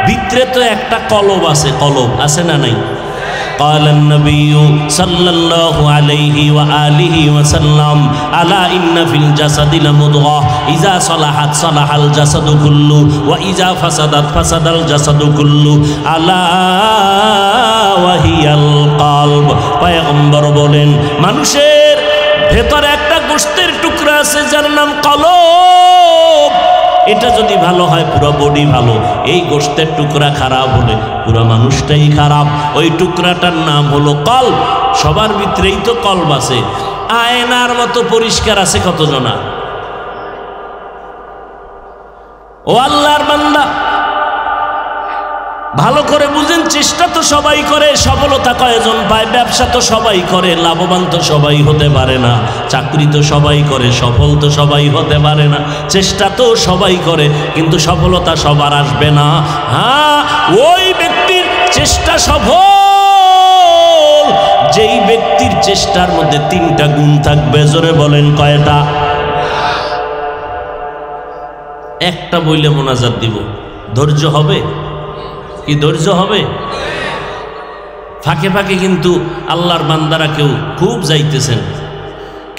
ভিতরে তো একটা কলব আছে, কলব আছে না নাই? قال النبي صلى الله عليه وآله وسلم ألا إن في الجسد لمضغة إذا صلحت صلح الجسد كله وإذا فسدت فسد الجسد كله ألا وهي القلب। পয়গম্বর বলেন মানুষের ভেতরে একটা গোশতের টুকরা আছে যার নাম কলব, এটা যদি ভালো হয় পুরো বডি ভালো। এই গোশতের টুকরা খারাপ হলে পুরো মানুষটাই খারাপ। ওই টুকরাটার নাম হলো কলব। সবার ভিতরেই তো কলব আছে, আয়নার মতো পরিষ্কার আছে কতজনা? ও আল্লাহর বান্দা, ভালো করে বুঝেন, চেষ্টা তো সবাই করে, সফলতা কয়জন পায়? ব্যবসা তো সবাই করে, লাভবান তো সবাই হতে পারে না। চাকরি তো সবাই করে, সফল তো সবাই হতে পারে না। চেষ্টা তো সবাই করে, কিন্তু সফলতা সবার আসবে না। হ্যাঁ, ওই ব্যক্তির চেষ্টা সফল যেই ব্যক্তির চেষ্টার মধ্যে 3টা গুণ থাকবে। জোরে বলেন কয়টা? একটা বইলে মোনাজাত দিব, ধৈর্য হবে কি? ধৈর্য হবে? ফাঁকে ফাঁকে কিন্তু আল্লাহর বান্দারা কেউ খুব যাইতেছেন।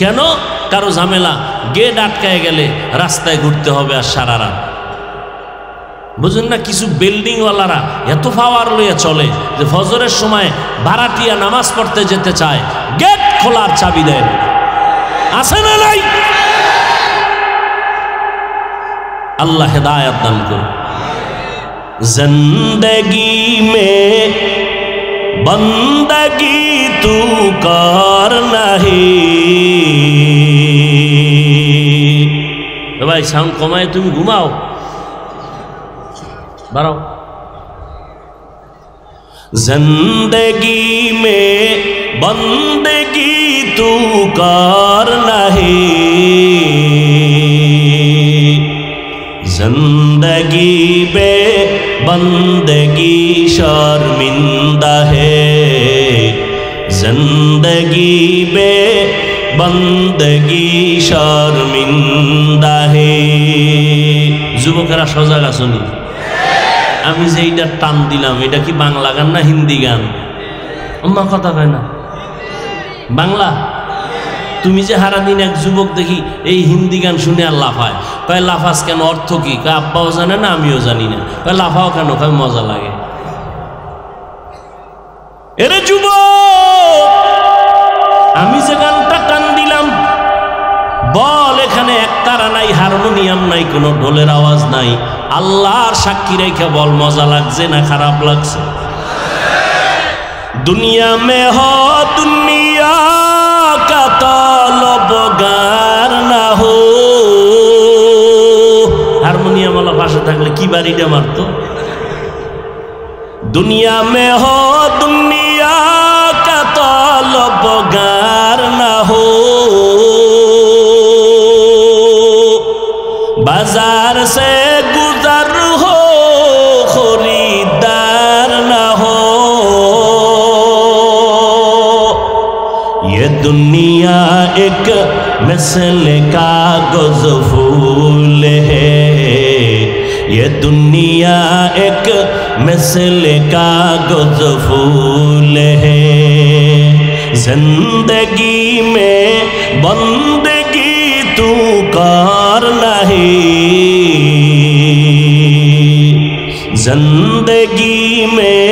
কেন? কারো ঝামেলা, গেট আটকায় গেলে রাস্তায় ঘুরতে হবে আর সারা রাত। বুঝুন না, কিছু বিল্ডিংওয়ালারা এত পাওয়ার লইয়া চলে যে ফজরের সময় ভাড়াটিয়া নামাজ পড়তে যেতে চায়, গেট খোলার চাবি দেয়। আছে না নাই? আল্লাহ হেদায়েত দান করুন। जिंदगी में बंदगी तू कर नहीं। भाई साउंड कमाए, तुम घुमाओ, बारो। जिंदगी में बंदगी तू कर नहीं, जिंदगी बे बंदगी शर्मिंदा है, जिंदगी बे बंदगी शर्मिंदा है। যুবকেরা সজাগ আসুনি? আমি যে এইটা টান দিলাম, এটা কি বাংলা গান না হিন্দি গান? অন্য কথা কয় না, বাংলা। তুমি যে সারাদিন এক যুবক দেখি এই হিন্দি গান শুনে আর লাফায়, কয় লাফাস কেন? অর্থ কি? কয় আব্বাও জানে না, আমিও জানি না। কয় লাফাও কেন? কয় মজা লাগে। এরে যুবক, আমি যে গানটা টান দিলাম, বল এখানে একতারা নাই, হারমোনিয়াম নাই, কোনো ঢোলের আওয়াজ নাই। আল্লাহর সাক্ষী রেখে বল, মজা লাগছে না খারাপ লাগছে? দুনিয়া মে হো দুনিয়া का तलबगार ना हो। हारमोनियम वाला पाशे থাকলে কি বাড়িটা মারতো? दुनिया में हो दुनिया का तलबगार ना हो, बाजार से गुजर हो खरीदार ना हो। ये दुनिया एक मिसल कागज फूल है, ये दुनिया एक मिसल कागज फूल है। जिंदगी में बंदगी तू कर नहीं, जिंदगी में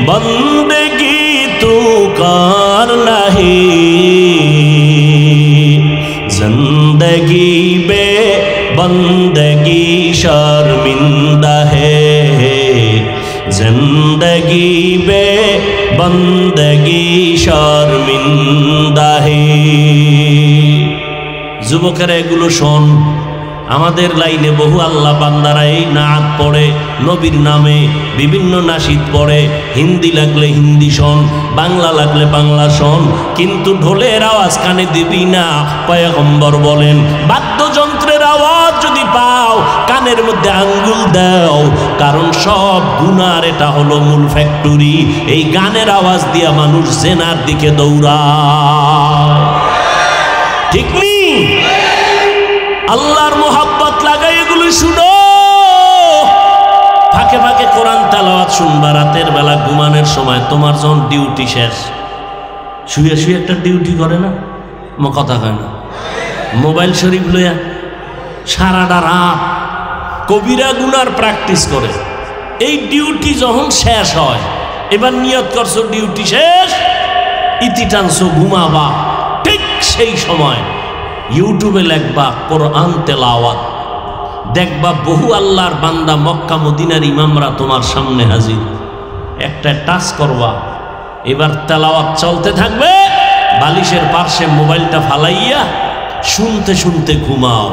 बंदगी तू कर नहीं, जिंदगी बे बंदगी शर्मिंदा है, जिंदगी बे बंदगी शर्मिंदा है। যুবকেরা এগুলো শোন, আমাদের লাইনে বহু আল্লাহ বান্দারা এই নাত পড়ে, নবীর নামে বিভিন্ন নাশিদ পড়ে। হিন্দি লাগলে হিন্দি শোন, বাংলা লাগলে বাংলা শোন, কিন্তু ঢোলের আওয়াজ কানে দিবি না। পয়গম্বর বলেন, বাদ্যযন্ত্রের আওয়াজ যদি পাও কানের মধ্যে আঙ্গুল দাও, কারণ সব গুনার এটা হলো মূল ফ্যাক্টরি। এই গানের আওয়াজ দিয়া মানুষ জেনার দিকে দৌড়ায়, ঠিক নেই? আল্লাহর মোহাব্বত লাগাই এগুলো শুনো। ফাঁকে ফাঁকে কোরআন তেলাওয়াত শুনবা রাতের বেলা ঘুমানোর সময়। তোমার যখন ডিউটি শেষ, শুয়ে শুয়ে একটা ডিউটি করে না, কথা কয় না, মোবাইল শরীফ লইয়া সারাটা রাত কবিরা গুনার প্র্যাকটিস করে। এই ডিউটি যখন শেষ হয়, এবার নিয়ত করছো ডিউটি শেষ, ইতি টানছো ঘুমাবা, ঠিক সেই সময় ইউটিউবে লেখবা কোরআন তেলাওয়াত, দেখবা বহু আল্লাহর বান্দা মক্কা মদিনার ইমামরা তোমার সামনে হাজির। একটা টাচ করবা, এবার তেলাওয়াত চলতে থাকবে, বালিশের পার্শ্বে মোবাইলটা ফালাইয়া শুনতে শুনতে ঘুমাও।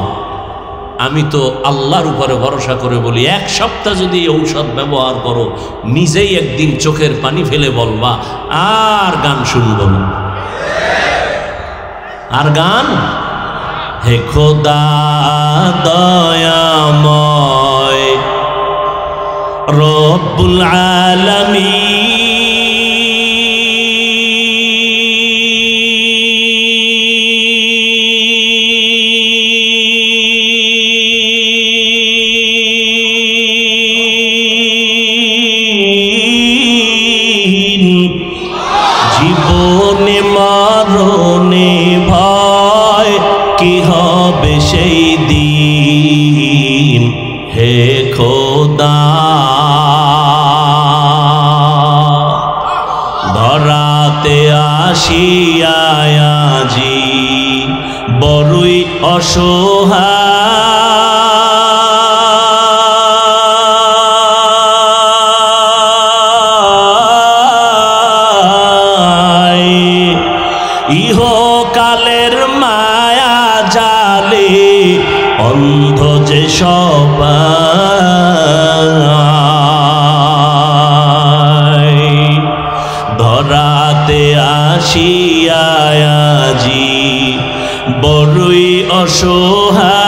আমি তো আল্লাহর উপরে ভরসা করে বলি, এক সপ্তাহ যদি এই ঔষধ ব্যবহার করো, নিজেই একদিন চোখের পানি ফেলে বলবা আর গান শুনব না, আর গান। হে খোদা দয়াময় রব্বুল আলামিন, জীবনে মরণে ভয় কি হবে সেই দিন, হে খোদা ধরাতে আসিয়া আজি বড়ই অসহায়, ইহকালের মায়া জালে অন্ধ যে সবাই, ধরাতে আসিয়া আজি বড়ই অসহায়,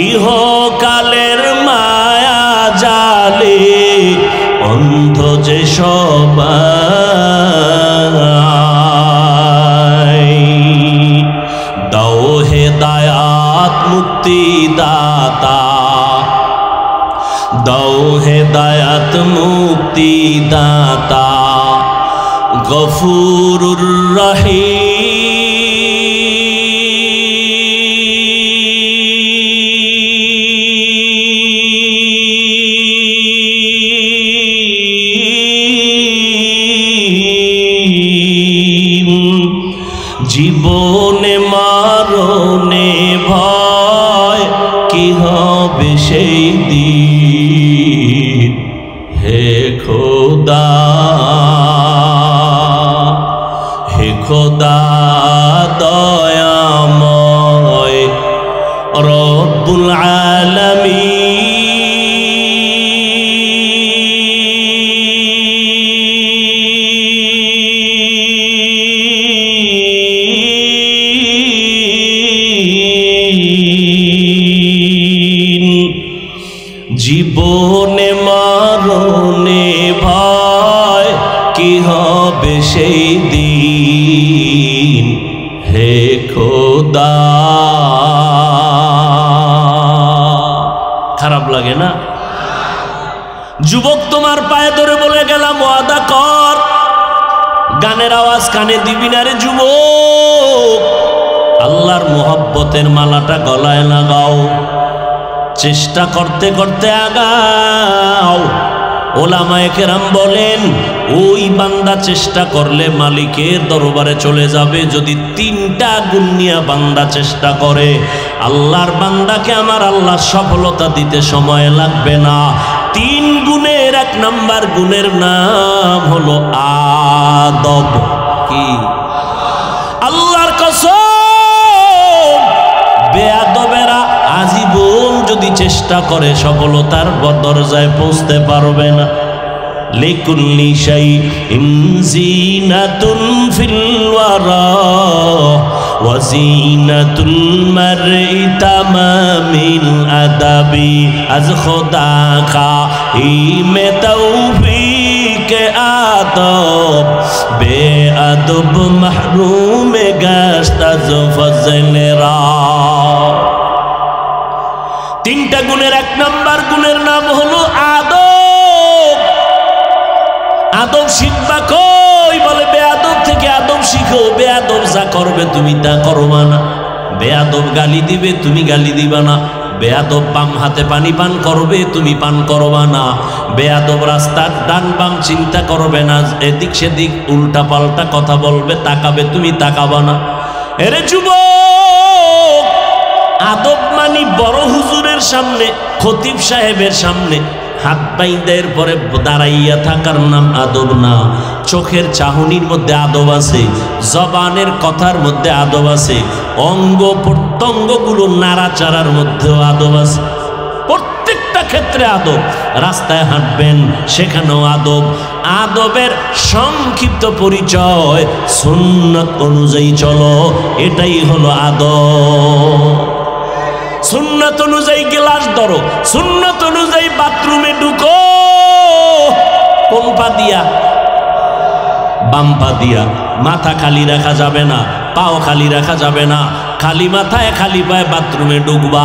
ইহকালের মায়া জালে অন্ধ যে সবাই, দাও হেদায়াত মুক্তি দাতা, দাও হেদায়াত মুক্তি দাতা, গফুরুর রহিম, জীবনে মরণে ভয় কি হবে সেই দিন, হে খোদা, হে খোদা দয়াময় রব্বুল আলামিন। জীবনে মরণে ভয় কি হবে সেই দিন, হে খোদা। খারাপ লাগে না? যুবক তোমার পায়ে ধরে বলে গেলাম ওয়াদা কর, গানের আওয়াজ কানে দিবি না রে যুবক, আল্লাহর মোহব্বতের মালাটা গলায় লাগাও, চেষ্টা করতে করতে আগাও। ওলামায়ে কেরাম বলেন ওই বান্দা চেষ্টা করলে মালিকের দরবারে চলে যাবে যদি তিনটা গুণ নিয়ে বান্দা চেষ্টা করে। আল্লাহর বান্দাকে আমার আল্লাহ সফলতা দিতে সময় লাগবে না। তিন গুণের এক নাম্বার গুণের নাম হলো আদব। কি? আল্লাহর কসম, বেয়াদবেরা আজীবন যদি চেষ্টা করে সফলতার দরজায় পৌঁছতে পারবে না। লিকুল্লি শাইইন জিনাতুন ফিল ওয়ারা ওয়া জিনাতুল মারই তামামিল আদাবি আজ খোদা খাইমে তৌফিক আদব বেআদব মাহরুম গাশত আজ ফজলরা। তিনটা গুণের এক নাম্বার গুণের নাম হলো আদব। আদব শিখবা কই? বলে বেয়াদব থেকে আদব শিখো। বেয়াদব যা করবে তুমি তা করবা না, বেয়াদব গালি দিবে তুমি গালি দিবা না, বেয়াদব বাম হাতে পানি পান করবে, তুমি পান করবা না। বেয়াদব রাস্তার ডান বাম চিন্তা করবে না, এদিক সেদিক উল্টা পাল্টা কথা বলবে, তাকাবে, তুমি তাকাবা না। এরে যুবক, আদব মানি বড় হুজুরের সামনে, খতিব সাহেবের সামনে হাত বাইদের পরে দাঁড়াইয়া থাকার নাম আদব না। চোখের চাহনির মধ্যে আদব আছে, জবানের কথার মধ্যে আদব আছে, অঙ্গ প্রত্যঙ্গগুলো নাড়াচাড়ার মধ্যেও আদব আছে। প্রত্যেকটা ক্ষেত্রে আদব। রাস্তায় হাঁটবেন, সেখানেও আদব। আদবের সংক্ষিপ্ত পরিচয় সুন্নাত অনুযায়ী চলো, এটাই হলো আদব। সুন্নাত অনুযায়ী গ্লাস ধরো, সুন্নাত অনুযায়ী বাথরুমে ঢুকো। কোন পা দিয়া? বাম পা দিয়া। মাথা খালি রাখা যাবে না, পাও খালি রাখা যাবে না। খালি মাথায় খালি পায়ে বাথরুমে ঢুকবা,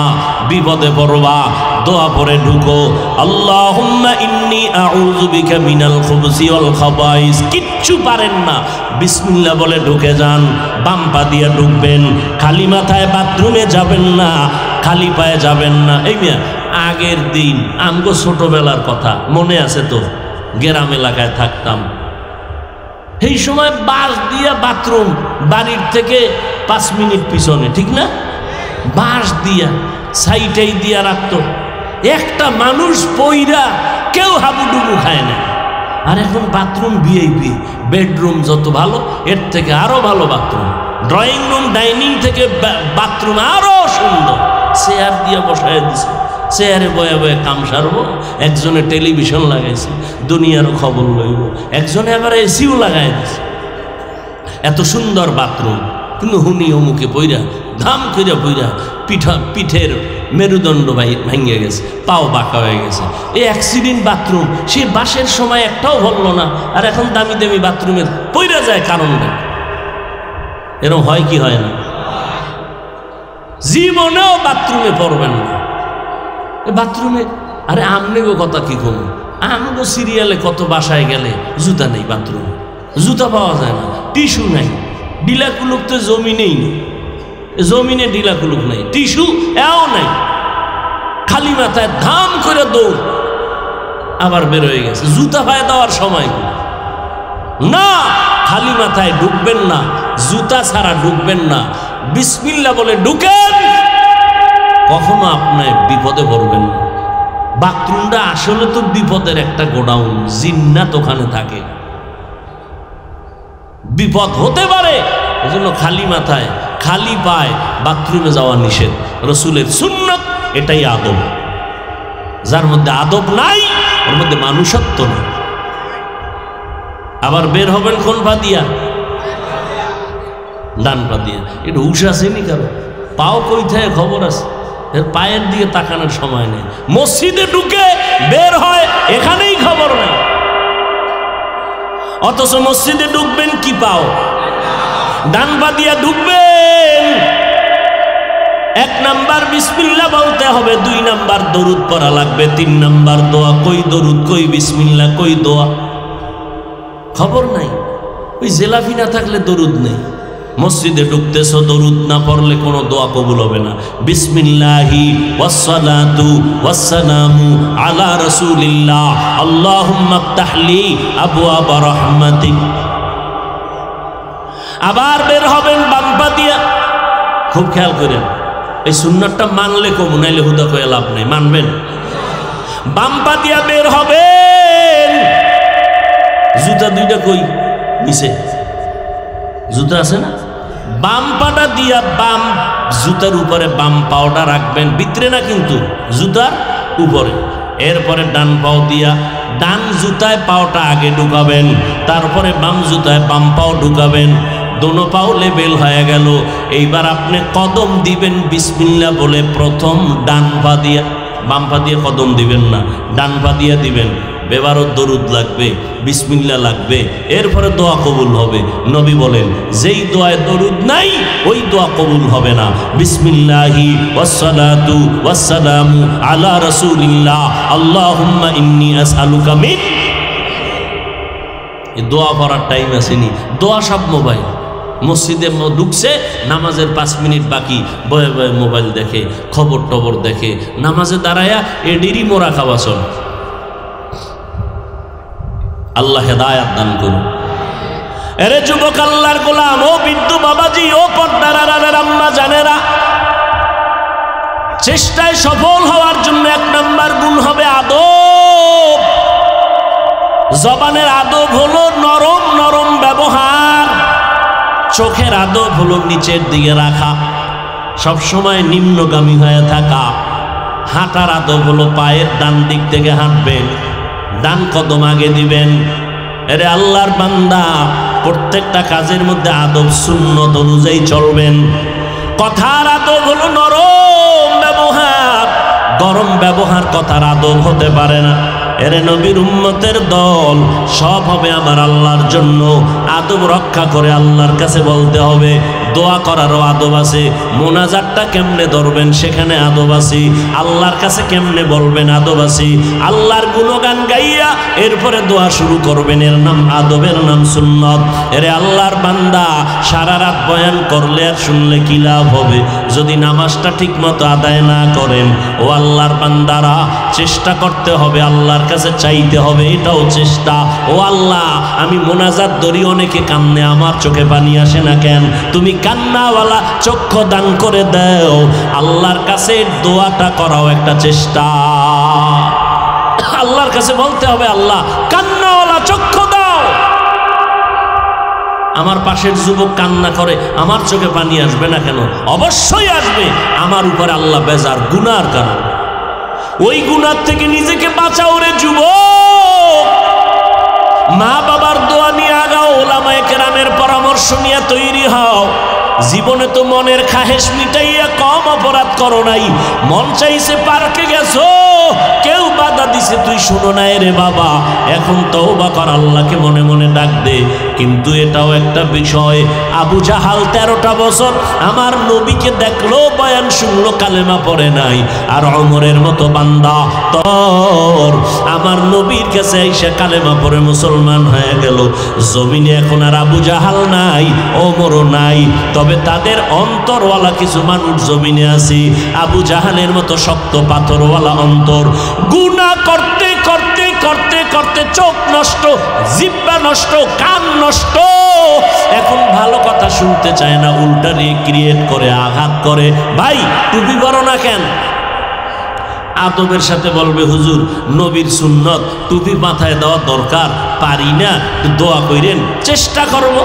বিপদে পড়বা। দোয়া পড়ে ঢুকো, আল্লাহুম্মা ইন্নী আউযু বিকা মিনাল খুবুসি ওয়াল খাবাইস। কিচ্ছু পারেন না, বিসমিল্লাহ বলে ঢুকে যান। বাম পা দিয়ে ঢুকবেন, খালি মাথায় বাথরুমে যাবেন না, খালি পায়ে যাবেন না। এই মিয়া, আগের দিন আমগো ছোটবেলার কথা মনে আছে তো? গ্রাম এলাকায় থাকতাম, এই সময় বাঁশ দিয়া বাথরুম, বাড়ির থেকে 5 মিনিট পিছনে, ঠিক না? বাঁশ দিয়া সাইটাই দিয়া রাখতো। একটা মানুষ পইরা কেউ হাবুডুবু খায় না। আর এখন বাথরুম ভিআইপি, বেডরুম যত ভালো, এর থেকে আরো ভালো বাথরুম। ড্রয়িং রুম, ডাইনিং থেকে বাথরুম আরো সুন্দর। চেয়ার দিয়া বসায় দিছে, চেয়ারে বয়ে বয়ে কাম সারবো। একজনে টেলিভিশন লাগাইছে, দুনিয়ারও খবর লইব। একজনে আবার এসিও লাগাই দিছে। এত সুন্দর বাথরুম, কিন্তু হুনি অমুকে পইরা ধাম কইরা পইরা পিঠের মেরুদণ্ড ভেঙে গেছে, পাও বাঁকা হয়ে গেছে। এই অ্যাক্সিডেন্ট বাথরুম, সে বাসের সময় একটাও বলল না, আর এখন দামি দামি বাথরুমে পইরা যায়। কারণটা এরকম হয় কি হয় না? জীবনেও বাথরুমে পড়বেন না। বাথরুমে, আরে আমনেগো কথা কি কমো, আমগো সিরিয়ালে কত বাসায় গেলে জুতা নেই, বাথরুমে জুতা পাওয়া যায় না, টিস্যু নাই। ডিলা কুলুক তো জমিনেই নেই, জমিনে ডিলা কুলুক নাই, টিস্যু এও নাই। খালি মাথায় ধাম করে দৌড়, আবার বের হয়ে গেছে। জুতা পায়ে দেওয়ার সময় না, খালি মাথায় ঢুকবেন না, জুতা ছাড়া ঢুকবেন না। বিসমিল্লাহ বলে ঢুকেন, কখনো আপনি বিপদে পড়বেন না। বাথরুমটা আসলে তো বিপদের একটা গোডাউন, জিন্নাত ওখানে থাকে, বিপদ হতে পারে। এজন্য খালি মাথায় খালি পায়ে বাথরুমে যাওয়া নিষেধ, রসুলের সুন্নাত। এটাই আদব। যার মধ্যে আদব নাই, ওর মধ্যে মানুষত্ব নেই। আবার বের হবেন কোন পা দিয়া? ডান পা দিয়া। এটা হুশ আসেনি কারো? পাও কই থাকে খবর আছে? এর পায়ের দিকে তাকানোর সময় নেই। মসজিদে ঢুকে বের হয়, এখানেই খবর নেই। অথচ মসজিদে ঢুকবেন কি পাও? ডান পা দিয়া ঢুকবেন। 1 নাম্বার বিসমিল্লাহ বলতে হবে, 2 নাম্বার দরুদ পড়া লাগবে, 3 নাম্বার দোয়া। কই দরুদ, কই বিসমিল্লাহ, কই দোয়া? খবর নাই। ওই জেলাফি না থাকলে দরুদ নেই। মসজিদে ঢুকতেছো, দরুদ না পড়লে কোনো দোয়া কবুল হবে না। বিসমিল্লাহি ওয়াসসালাতু ওয়াসসালামু আলা রাসূলিল্লাহ, আল্লাহুম্মা ইফতাহলি আবওয়াবা রাহমাতিক। আবার বের হবেন বাম পা দিয়া। খুব খেয়াল করেন, এই সুন্নাতটা মানলে কম, নাইলে হুদা কয়ে লাভ নেই। মানবেন? বাম পা দিয়া বের হবেন। জুতা 2টা কই? নিচে জুতা আছে না? বাম পাটা দিয়া বাম জুতার উপরে বাম পাওটা রাখবেন, ভিতরে না কিন্তু, জুতার উপরে। এরপরে ডান পাও দিয়া ডান জুতায় পাওটা আগে ঢুকাবেন, তারপরে বাম জুতায় বাম পাও ঢুকাবেন। দোনো পাও লেবেল হয়ে গেল। এইবার আপনি কদম দিবেন বিসমিল্লাহ বলে, প্রথম ডান পা দিয়া। বাম পা দিয়ে কদম দিবেন না, ডান পা দিয়া দিবেন। এবারও দরুদ লাগবে, বিসমিল্লাহ লাগবে, এরপরে দোয়া কবুল হবে। নবী বলেন, যেই দোয়ায় দরুদ নাই ওই দোয়া কবুল হবে না। বিসমিল্লাহি ওয়াসসালাতু ওয়াসসালামু আলা রাসূলিল্লাহ, আল্লাহুম্মা ইন্নী আসআলুকা মিন। এই দোয়া পড়ার টাইম আসেনি, দোয়া সব মোবাইল। মসজিদে ঢুকছে, নামাজের 5 মিনিট বাকি, বয়ে বয়ে মোবাইল দেখে, খবর টবর দেখে, নামাজে দাঁড়ায়া এডিরই মোরা খাওয়াছন। আল্লাহ হেদায়াত দান করুন। এরে যুবক আল্লাহর গোলাম, ও বিদ্যু বাবাজি, ও পর্দার আড়ালের আম্মা জানেরা, চেষ্টায় সফল হওয়ার জন্য 1 নাম্বার গুণ হবে আদব। জবানের আদব হলো নরম নরম ব্যবহার, চোখের আদব হলো নিচের দিকে রাখা, সবসময় নিম্নগামী হয়ে থাকা। হাঁটার আদব হলো পায়ের ডান দিক থেকে হাঁটবেন, ডান কদম আগে দিবেন। এরে আল্লাহর বান্দা, প্রত্যেকটা কাজের মধ্যে আদব সুন্নত অনুযায়ী চলবেন। কথার আদব হলো নরম ব্যবহার, গরম ব্যবহার কথার আদব হতে পারে না। এরে নবীর উম্মতের দল, সব হবে আমার আল্লাহর জন্য। আদব রক্ষা করে আল্লাহর কাছে বলতে হবে। দোয়া করারও আদব আছে, মোনাজাতটা কেমনে ধরবেন সেখানে আদব আছে, আল্লাহর কাছে কেমনে বলবেন আদব আছে। আল্লাহর গুণগান গাইয়া এরপরে দোয়া শুরু করবেন, এর নাম আদবের নাম সুন্নত। এরে আল্লাহর বান্দা, সারা রাত বয়ান করলে আর শুনলে কি লাভ হবে যদি নামাজটা ঠিক মতো আদায় না করেন? ও আল্লাহর বান্দারা, চেষ্টা করতে হবে, আল্লাহর কাছে চাইতে হবে, এটাও চেষ্টা। ও আল্লাহ, আমি মোনাজাত ধরি, অনেকে কান্নে, আমার চোখে পানি আসে না কেন? তুমি কান্নাওয়ালা চক্ষু দান করে দাও। আল্লাহর কাছে দোয়াটা করাও একটা চেষ্টা। আল্লাহর কাছে বলতে হবে, আল্লাহ কান্নাওয়ালা চক্ষু দাও। আমার পাশের যুবক কান্না করে, আমার চোখে পানি আসবে না কেন? অবশ্যই আসবে। আমার উপরে আল্লাহ বেজার, গুনার কারণ। ওই গুনার থেকে নিজেকে বাঁচাও রে যুবক। মা বাবার দোয়া নিয়ে আগাও, ওলামায়ে কেরামের পরামর্শ নিয়ে তৈরি হও। জীবনে তো মনের খাহেশ মিটাইয়া কম অপরাধ করো নাই। মন চাইছে, পার্কে গেছো, কেউ বাধা দিছে, তুই শোনো না রে বাবা, এখন তওবা কর, আল্লাহকে মনে মনে ডাক দে। কিন্তু এটাও একটা বিষয়, আবু জাহাল 13টা বছর আমার নবীকে দেখলো, বয়ান শুনলো, কালেমা পড়ে নাই। আর ওমরের মতো বান্দা তোর আমার নবীর কাছে এসে কালেমা পড়ে মুসলমান হয়ে গেল। জমিনে এখন আর আবু জাহাল নাই, ওমরও নাই, তবে তাদের অন্তরওয়ালা কিছু মানুষ জমিনে আছে। আবু জাহালের মতো শক্ত পাথরওয়ালা অন্তর। গুনাহ করতে করতে করতে করতে চোখ নষ্ট, জিহ্বা নষ্ট, কান নষ্ট, এখন ভালো কথা শুনতে চায় না, উল্টা রিক্রিয়েট করে, আঘাত করে। ভাই টুপি পরো না কেন? আদবের সাথে বলবে, হুজুর নবীর সুন্নত, টুপি মাথায় দেওয়া দরকার, পারি না, দোয়া কইরেন, চেষ্টা করব।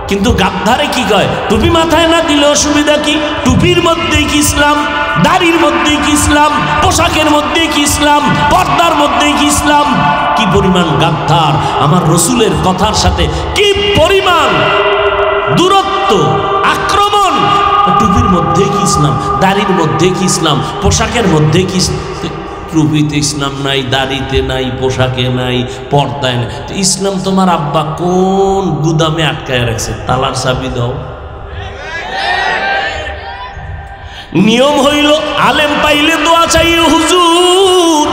কিন্তু গাদ্দারে কি কয়, টুপি মাথায় না দিলে অসুবিধা কি? টুপির মধ্যেই কি ইসলাম? দাড়ির মধ্যেই কি ইসলাম? পোশাকের মধ্যেই কি ইসলাম? পর্দার মধ্যেই কি ইসলাম? কি পরিমাণ গাদ্দার! আমার রসুলের কথার সাথে কি পরিমাণ দূরত্ব, আক্রমণ! টুপির মধ্যে কি ইসলাম? দাড়ির মধ্যে কি ইসলাম? পোশাকের মধ্যে কি? টুপিতে ইসলাম নাই, দাড়িতে নাই, পোশাকে নাই, পর্দায় নাই। ইসলাম তোমার আব্বা কোন গুদামে আটকায় রাখছে? তালার চাবি দাও। নিয়ম হইল আলেম পাইলে দোয়া চাইও, হুজুর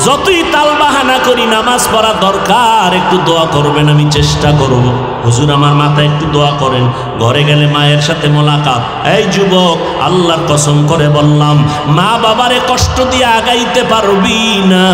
যতই তাল বাহানা করি নামাজ পড়া দরকার, একটু দোয়া করবেন, আমি চেষ্টা করব। হুজুর আমার মাথায় একটু দোয়া করেন। ঘরে গেলে মায়ের সাথে মোলাকাত। এই যুবক, আল্লাহর কসম করে বললাম, মা বাবারে কষ্ট দিয়ে আগাইতে পারবি না।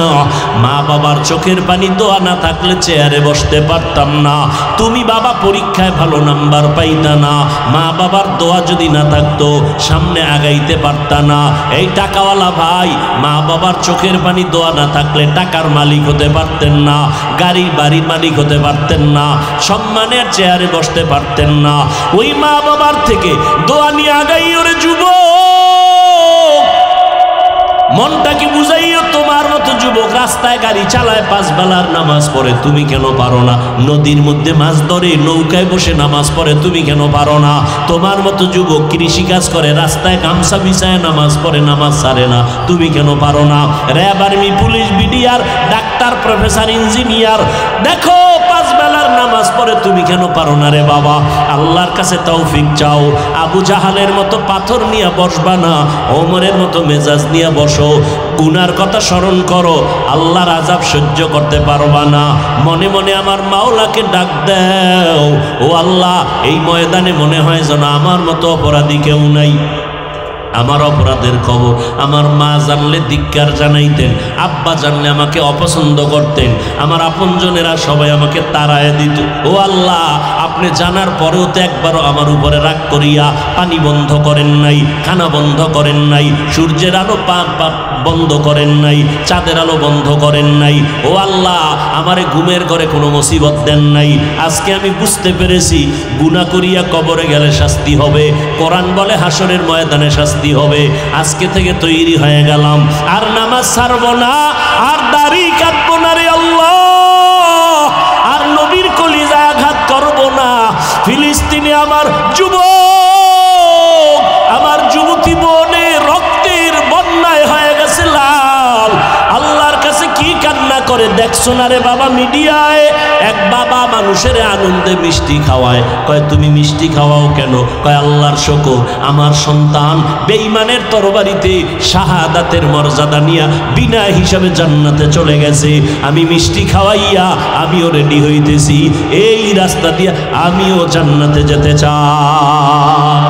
মা বাবার চোখের পানি দোয়া না থাকলে চেয়ারে বসতে পারতাম না। তুমি বাবা পরীক্ষায় ভালো নাম্বার পাইতা না। মা বাবার দোয়া যদি না থাকতো সামনে আগাইতে পারতা না। এই টাকাওয়ালা ভাই, মা বাবার চোখের পানি দোয়া না থাকলে টাকার মালিক হতে পারতেন না, গাড়ি বাড়ির মালিক হতে পারতেন না, সম্মানের চেয়ারে বসতে পারতেন না। ওই মা বাবার থেকে দোয়া নিয়ে আগাইও রে যুবক। মনটাকে বুঝাইও, তোমার মতো যুবক রাস্তায় গাড়ি চালায়, 5 বেলার নামাজ পড়ে, তুমি কেন পারো না? নদীর মধ্যে মাছ ধরে, নৌকায় বসে নামাজ পড়ে, তুমি কেন পারো না? তোমার মতো যুবক কৃষিকাজ করে, রাস্তায় গামছা বিছায় নামাজ পড়ে, নামাজ ছাড়ে না, তুমি কেন পারো না? RAB, army, police, BDR, doctor, professor, engineer, দেখো 5 বেলার নামাজ পড়ে তুমি কেন পারো না রে বাবা? আল্লাহর কাছে তৌফিক চাও। আবু জাহালের মতো পাথর নিয়ে বসবা না, ওমরের মতো মেজাজ নিয়ে বসো। গুনার কথা স্মরণ করো, আল্লাহর আযাব সহ্য করতে পারবা না। মনে মনে আমার মাওলাকে ডাক দাও, ও আল্লাহ এই ময়দানে মনে হয় যেন আমার মতো অপরাধী কেউ নাই। আমার অপরাধের খবর আমার মা জানলে ধিক্কার জানাইতেন, আব্বা জানলে আমাকে অপছন্দ করতেন, আমার আপনজনেরা সবাই আমাকে তাড়ায় দিত। ও আল্লাহ, আপনি জানার পরেও তো একবারও আমার উপরে রাগ করিয়া পানি বন্ধ করেন নাই, খানা বন্ধ করেন নাই, সূর্যের আলো বন্ধ করেন নাই, চাঁদের আলো বন্ধ করেন নাই। ও আল্লাহ, আমারে ঘুমের ঘরে কোনো মুসিবত দেন নাই। আজকে আমি বুঝতে পেরেছি গুনাহ করিয়া কবরে গেলে শাস্তি হবে, কোরআন বলে হাসরের ময়দানে শাস্তি হবে। আজকে থেকে তৈরি হয়ে গেলাম, আর নামাজ ছাড়বো না, আর দাড়ি কাটবো না রে আল্লাহ, আর নবীর কলিজায় আঘাত করবো না। ফিলিস্তিনে আমার যুবক, আমার যুবতী বোনে রক্তের বন্যায় হয়ে গেছে লাল। আল্লাহর কাছে কি কান্না করে দেখছো না রে বাবা? মিডিয়ায় এক বাবা মানুষের আনন্দে মিষ্টি খাওয়ায়, কয় তুমি মিষ্টি খাওয়াও কেন? কয় আল্লাহর শুকর, আমার সন্তান বেঈমানের তরবারিতে শাহাদাতের মর্যাদা নিয়া বিনা হিসাবে জান্নাতে চলে গেছে। আমি মিষ্টি খাওয়াইয়া আমিও রেডি হইতেছি, এই রাস্তা দিয়ে আমিও জান্নাতে যেতে চাই।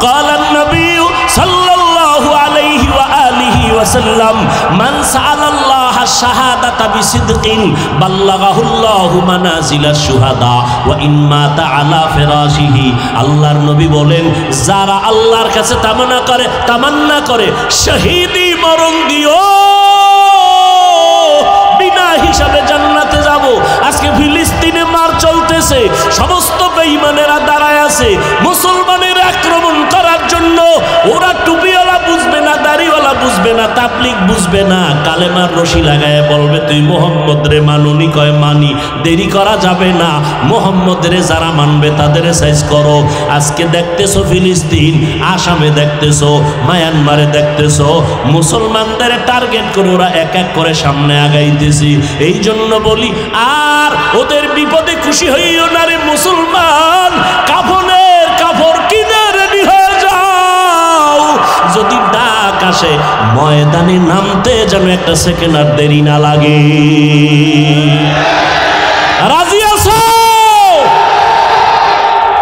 قال النبي صلى الله عليه وآله وسلم من سأل الله الشهادة بصدق بلغه الله منازل الشهداء وإن مات على فراشه। আল্লাহর নবী বলেন, যারা আল্লাহর কাছে তামান্না করে শহীদি মরণ দিও, বিনা হিসাবে জান্নাতে যাব। আজকে ফিলিস্তিনে মার চলতেছে, সমস্ত বেঈমানেরা দাঁড়ায় আছে মুসলমানের আক্রমণ করার জন্য। ওরা টুপিওয়ালা বুঝবে না, দাড়িওয়ালা বুঝবে না, তাবলিগ বুঝবে না, কালেমার রশি লাগায় বলবে তুই মোহাম্মদ রে মানুনি। কয় মানি, দেরি করা যাবে না। মোহাম্মদ রে যারা মানবে তাদের সাইজ করো। আজকে দেখতেছো ফিলিস্তিন, আসামে দেখতেছো, মায়ানমারে দেখতেছো, মুসলমানদের টার্গেট করে ওরা এক এক করে সামনে আগাইতেছি। এই জন্য বলি, আর ওদের বিপদে খুশি হইও না রে মুসলমান। কাফনের কাপড় কিনে রেডি হয়ে যাও, যদি ডাক আসে ময়দানে নামতে যেন একটা সেকেন্ড আর দেরি না লাগে। রাজি আছো?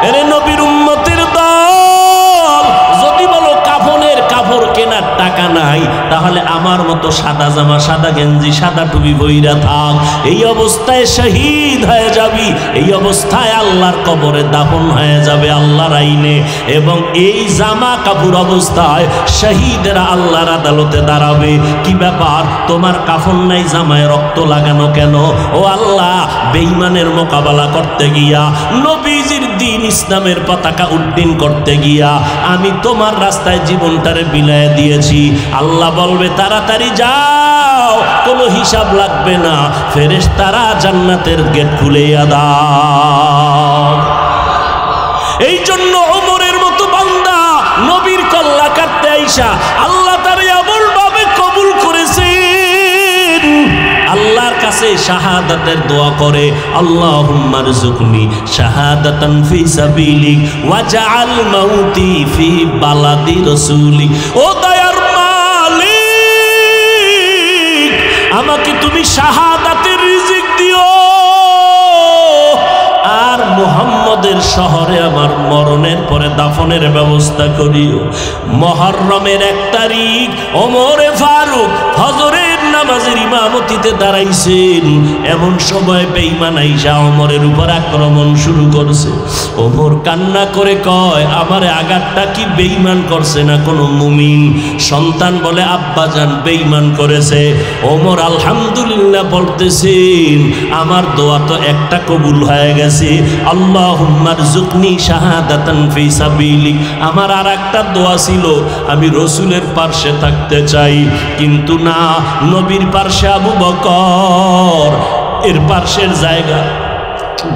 এরে নবীর উম্মতের দল, যদি বলো কাফনের কাপড় কেনার টাকা নাই, তাহলে আমার মতো সাদা জামা, সাদা গেঞ্জি, সাদা টুপি বইরা থাক। এই অবস্থায় শহীদ হয়ে যাবি, এই অবস্থায় আল্লাহর কবরে দাফন হয়ে যাবে আল্লাহর আইনে। এবং এই জামা কাপড় অবস্থায় শহীদেরা আল্লাহর আদালতে দাঁড়াবে। কি ব্যাপার, তোমার কাফন নাই, জামায় রক্ত লাগানো কেন? ও আল্লাহ, বেঈমানের মোকাবেলা করতে গিয়া, নবীজির দ্বীন ইসলামের পতাকা উড্ডীন করতে গিয়া আমি তোমার রাস্তায় জীবনটারে বিলায় দিয়েছি। আল্লাহ বলবে তাড়াতাড়ি যাও, কোনো হিসাব লাগবে না, ফেরেশতারা জান্নাতের গেট খুলে দাও। এই জন্য ওমরের মতো বান্দা নবীর কল্লা কাটতে আইসা আল্লাহ তারে এমন ভাবে কবুল করেছেন, আল্লাহর কাছে শাহাদাতের দোয়া করে, আল্লাহুম্মা রযুকনি শাহাদাতান ফি সাবিলিক ওয়াজআল মাউতি ফি বালাদি রাসূলিক। ও দয়ার মালিক, আমাকে তুমি শাহাদাতের রিজিক দিও, আর মুহাম্মদের শহরে আমার মরণের পরে দাফনের ব্যবস্থা করিও। মুহররমের 1 তারিখ ওমরে ফারুক ফজরের নামাজের ইমামতিতে দাঁড়াইছেন। এমন সময় বেঈমান আইসা ওমরের উপর আক্রমণ শুরু করছে। ওমর কান্না করে কয়, আমারে আঘাতটা কি বেঈমান করছে না কোনো মুমিন? সন্তান বলে, আব্বা জান বেঈমান করেছে। ওমর আলহামদুলিল্লাহ বলতেছেন, আমার দোয়া তো একটা কবুল হয়ে গেছে, আল্লাহুম্মা রযুকনি শাহাদাতান ফি সাবিলিক। আমার আর একটা দোয়া ছিল, আমি রসুলের পার্শ্বে থাকতে চাই, কিন্তু না, নবীর পার্শ্বে আবু বকর, এর পার্শ্বের জায়গা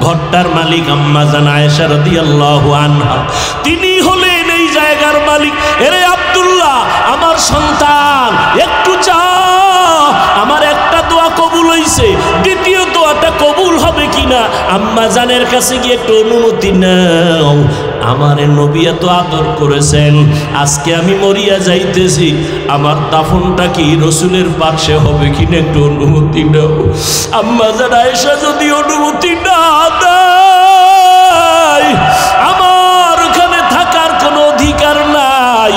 ঘরটার মালিক আম্মা জান আয়েশা রাদিয়াল্লাহু আনহা, তিনি হলেন এই জায়গার মালিক। এরে আব্দুল্লাহ, আমার সন্তান একটু চা, আমার একটা দোয়া কবুল হইছে, দ্বিতীয় দোয়াটা কবুল হবে কিনা আম্মা জানের কাছে গিয়ে একটু অনুমতি নাও, আমারে নবী এত আদর করেছেন, আজকে আমি মরিয়া যাইতেছি, আমার দাফনটা কি রসুলের পাশে হবে কিনা একটু অনুমতি নাও। আম্মা জান আয়েশা যদি অনুমতি না দেয়, আমার ওখানে থাকার কোনো অধিকার নাই।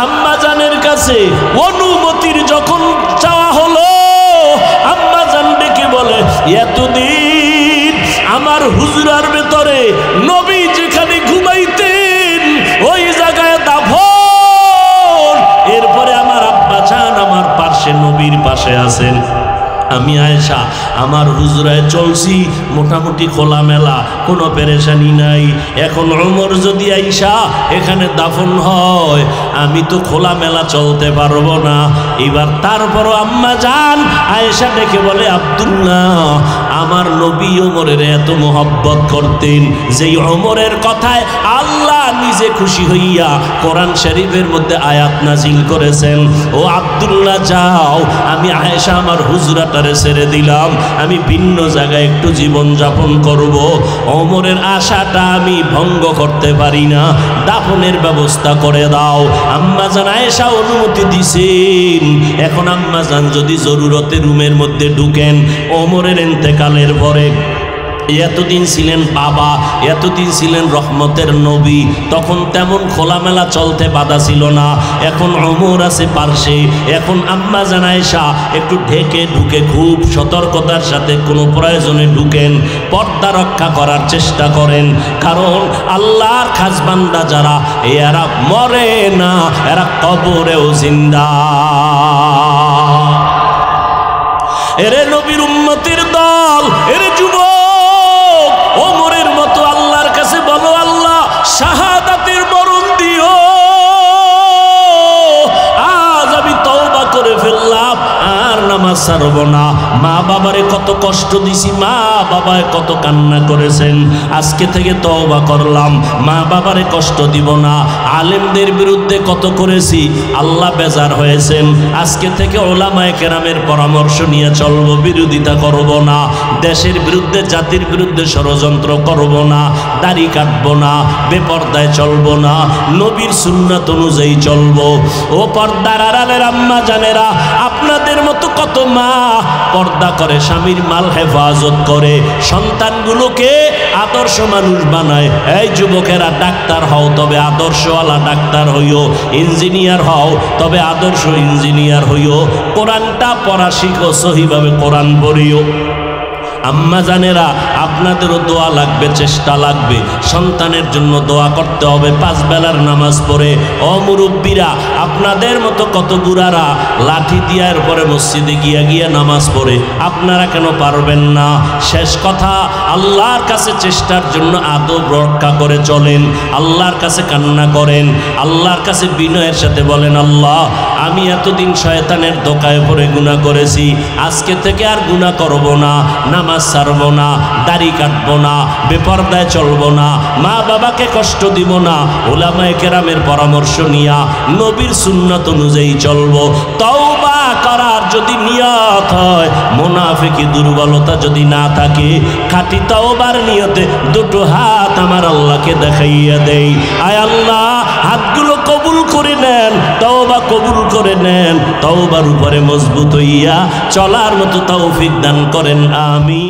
আম্মা জানের কাছে অনুমতির যখন চাওয়া হলো, আম্মা জান ডেকে বলে, এতদিন আমার হুজরার ভেতরে নবী যেখানে ঘুমাইতেন ওই জায়গায় দাফন, এরপরে আমার আব্বা জান আমার পাশে নবীর পাশে আছেন। আমি আয়েশা আমার হুজরায় চলছি মোটামুটি খোলামেলা, কোনো পেরেশানি নাই। এখন ওমর যদি আয়েশা এখানে দাফন হয়, আমি তো খোলামেলা চলতে পারবো না। এবার তারপরও আম্মা জান আয়েশা ডেকে বলে, আব্দুল্লাহ, আমার নবী ওমরের এত মোহব্বত করতেন, যেই ওমরের কথায় আল্লাহ নিজে খুশি হইয়া কোরআন শরীফের মধ্যে আয়াত নাজিল করেছেন, ও আব্দুল্লাহ যাও, আমি আয়েশা আমার হুজরাটারে ছেড়ে দিলাম, আমি ভিন্ন জায়গায় একটু জীবন যাপন করব। ওমরের আশাটা আমি ভঙ্গ করতে পারি না, দাফনের ব্যবস্থা করে দাও। আম্মা জান আয়েশা অনুমতি দিছেন। এখন আম্মা জান যদি জরুরতে রুমের মধ্যে ঢুকেন, ওমরের ইন্তেকালের পরে এতদিন ছিলেন বাবা, এতদিন ছিলেন রহমতের নবী, তখন তেমন খোলামেলা চলতে বাধা ছিল না। এখন ওমর আছে পার্শ্বে, এখন আম্মা জান আয়েশা একটু ঢেকে ঢুকে খুব সতর্কতার সাথে কোনো প্রয়োজনে ঢুকেন, পর্দা রক্ষা করার চেষ্টা করেন। কারণ আল্লাহর খাস বান্দা যারা, এরা মরে না, এরা কবরেও জিন্দা। এরে নবীর উম্মতের দল, এরে যুবক, ওমরের মতো আল্লাহর কাছে বলো, আল্লাহ শাহাদাতের মরণ দিও। আজ আমি তওবা করে ফেললাম, আর নামাজ ছাড়ব না। মা বাবারে কত কষ্ট দিছি, মা বাবায় কত কান্না করেছেন, আজকে থেকে তওবা করলাম, মা বাবারে কষ্ট দিব না। আলেমদের বিরুদ্ধে কত করেছি, আল্লাহ বেজার হয়েছেন, আজকে থেকে ওলামায়ে কেরামের পরামর্শ নিয়ে চলবো, বিরোধিতা করব না। দেশের বিরুদ্ধে, জাতির বিরুদ্ধে ষড়যন্ত্র করব না, দাড়ি কাটবো না, বেপর্দায় চলবো না, নবীর সুন্নাত অনুযায়ী চলবো। ও পর্দার আড়ালের আম্মা জানেরা, আপনাদের মতো কত মা পর্দা করে, স্বামীর মাল হেফাজত করে, সন্তানগুলোকে আদর্শ মানুষ বানায়। এই যুবকেরা, ডাক্তার হও তবে আদর্শওয়ালা ডাক্তার হইও, ইঞ্জিনিয়ার হও তবে আদর্শ ইঞ্জিনিয়ার হইও, কোরআনটা পড়া শিখো, সহিভাবে কোরআন পড়িও। আম্মা জানেরা, আপনাদেরও দোয়া লাগবে, চেষ্টা লাগবে, সন্তানের জন্য দোয়া করতে হবে, 5 বেলার নামাজ পড়ে। অমুরব্বীরা, আপনাদের মতো কত বুড়ারা লাঠি দিয়ার পরে মসজিদে গিয়া নামাজ পড়ে, আপনারা কেন পারবেন না? শেষ কথা, আল্লাহর কাছে চেষ্টার জন্য আদব রক্ষা করে চলেন, আল্লাহর কাছে কান্না করেন, আল্লাহর কাছে বিনয়ের সাথে বলেন, আল্লাহ, আমি এতদিন শয়তানের ধোঁকায় পড়ে গুনাহ করেছি, আজকে থেকে আর গুনাহ করব না, নামাজ ছাড়ব না, দাড়ি কাটবো না, বেপর্দায় চলবো না, মা বাবাকে কষ্ট দিব না, উলামায়ে কেরামের পরামর্শ নিয়া নবীর সুন্নাত অনুযায়ী চলবো। তওবা করার যদি নিয়ত হয়, মুনাফিকি দুর্বলতা যদি না থাকে, খাঁটি তওবার নিয়তে দুটো হাত আমার আল্লাহকে দেখাইয়া দেই। আয় আল্লাহ, হাতগুলো কবুল করে নেন, তওবা কবুল করে নেন, তওবার উপরে মজবুত হইয়া চলার মতো তৌফিক দান করেন, আমিন।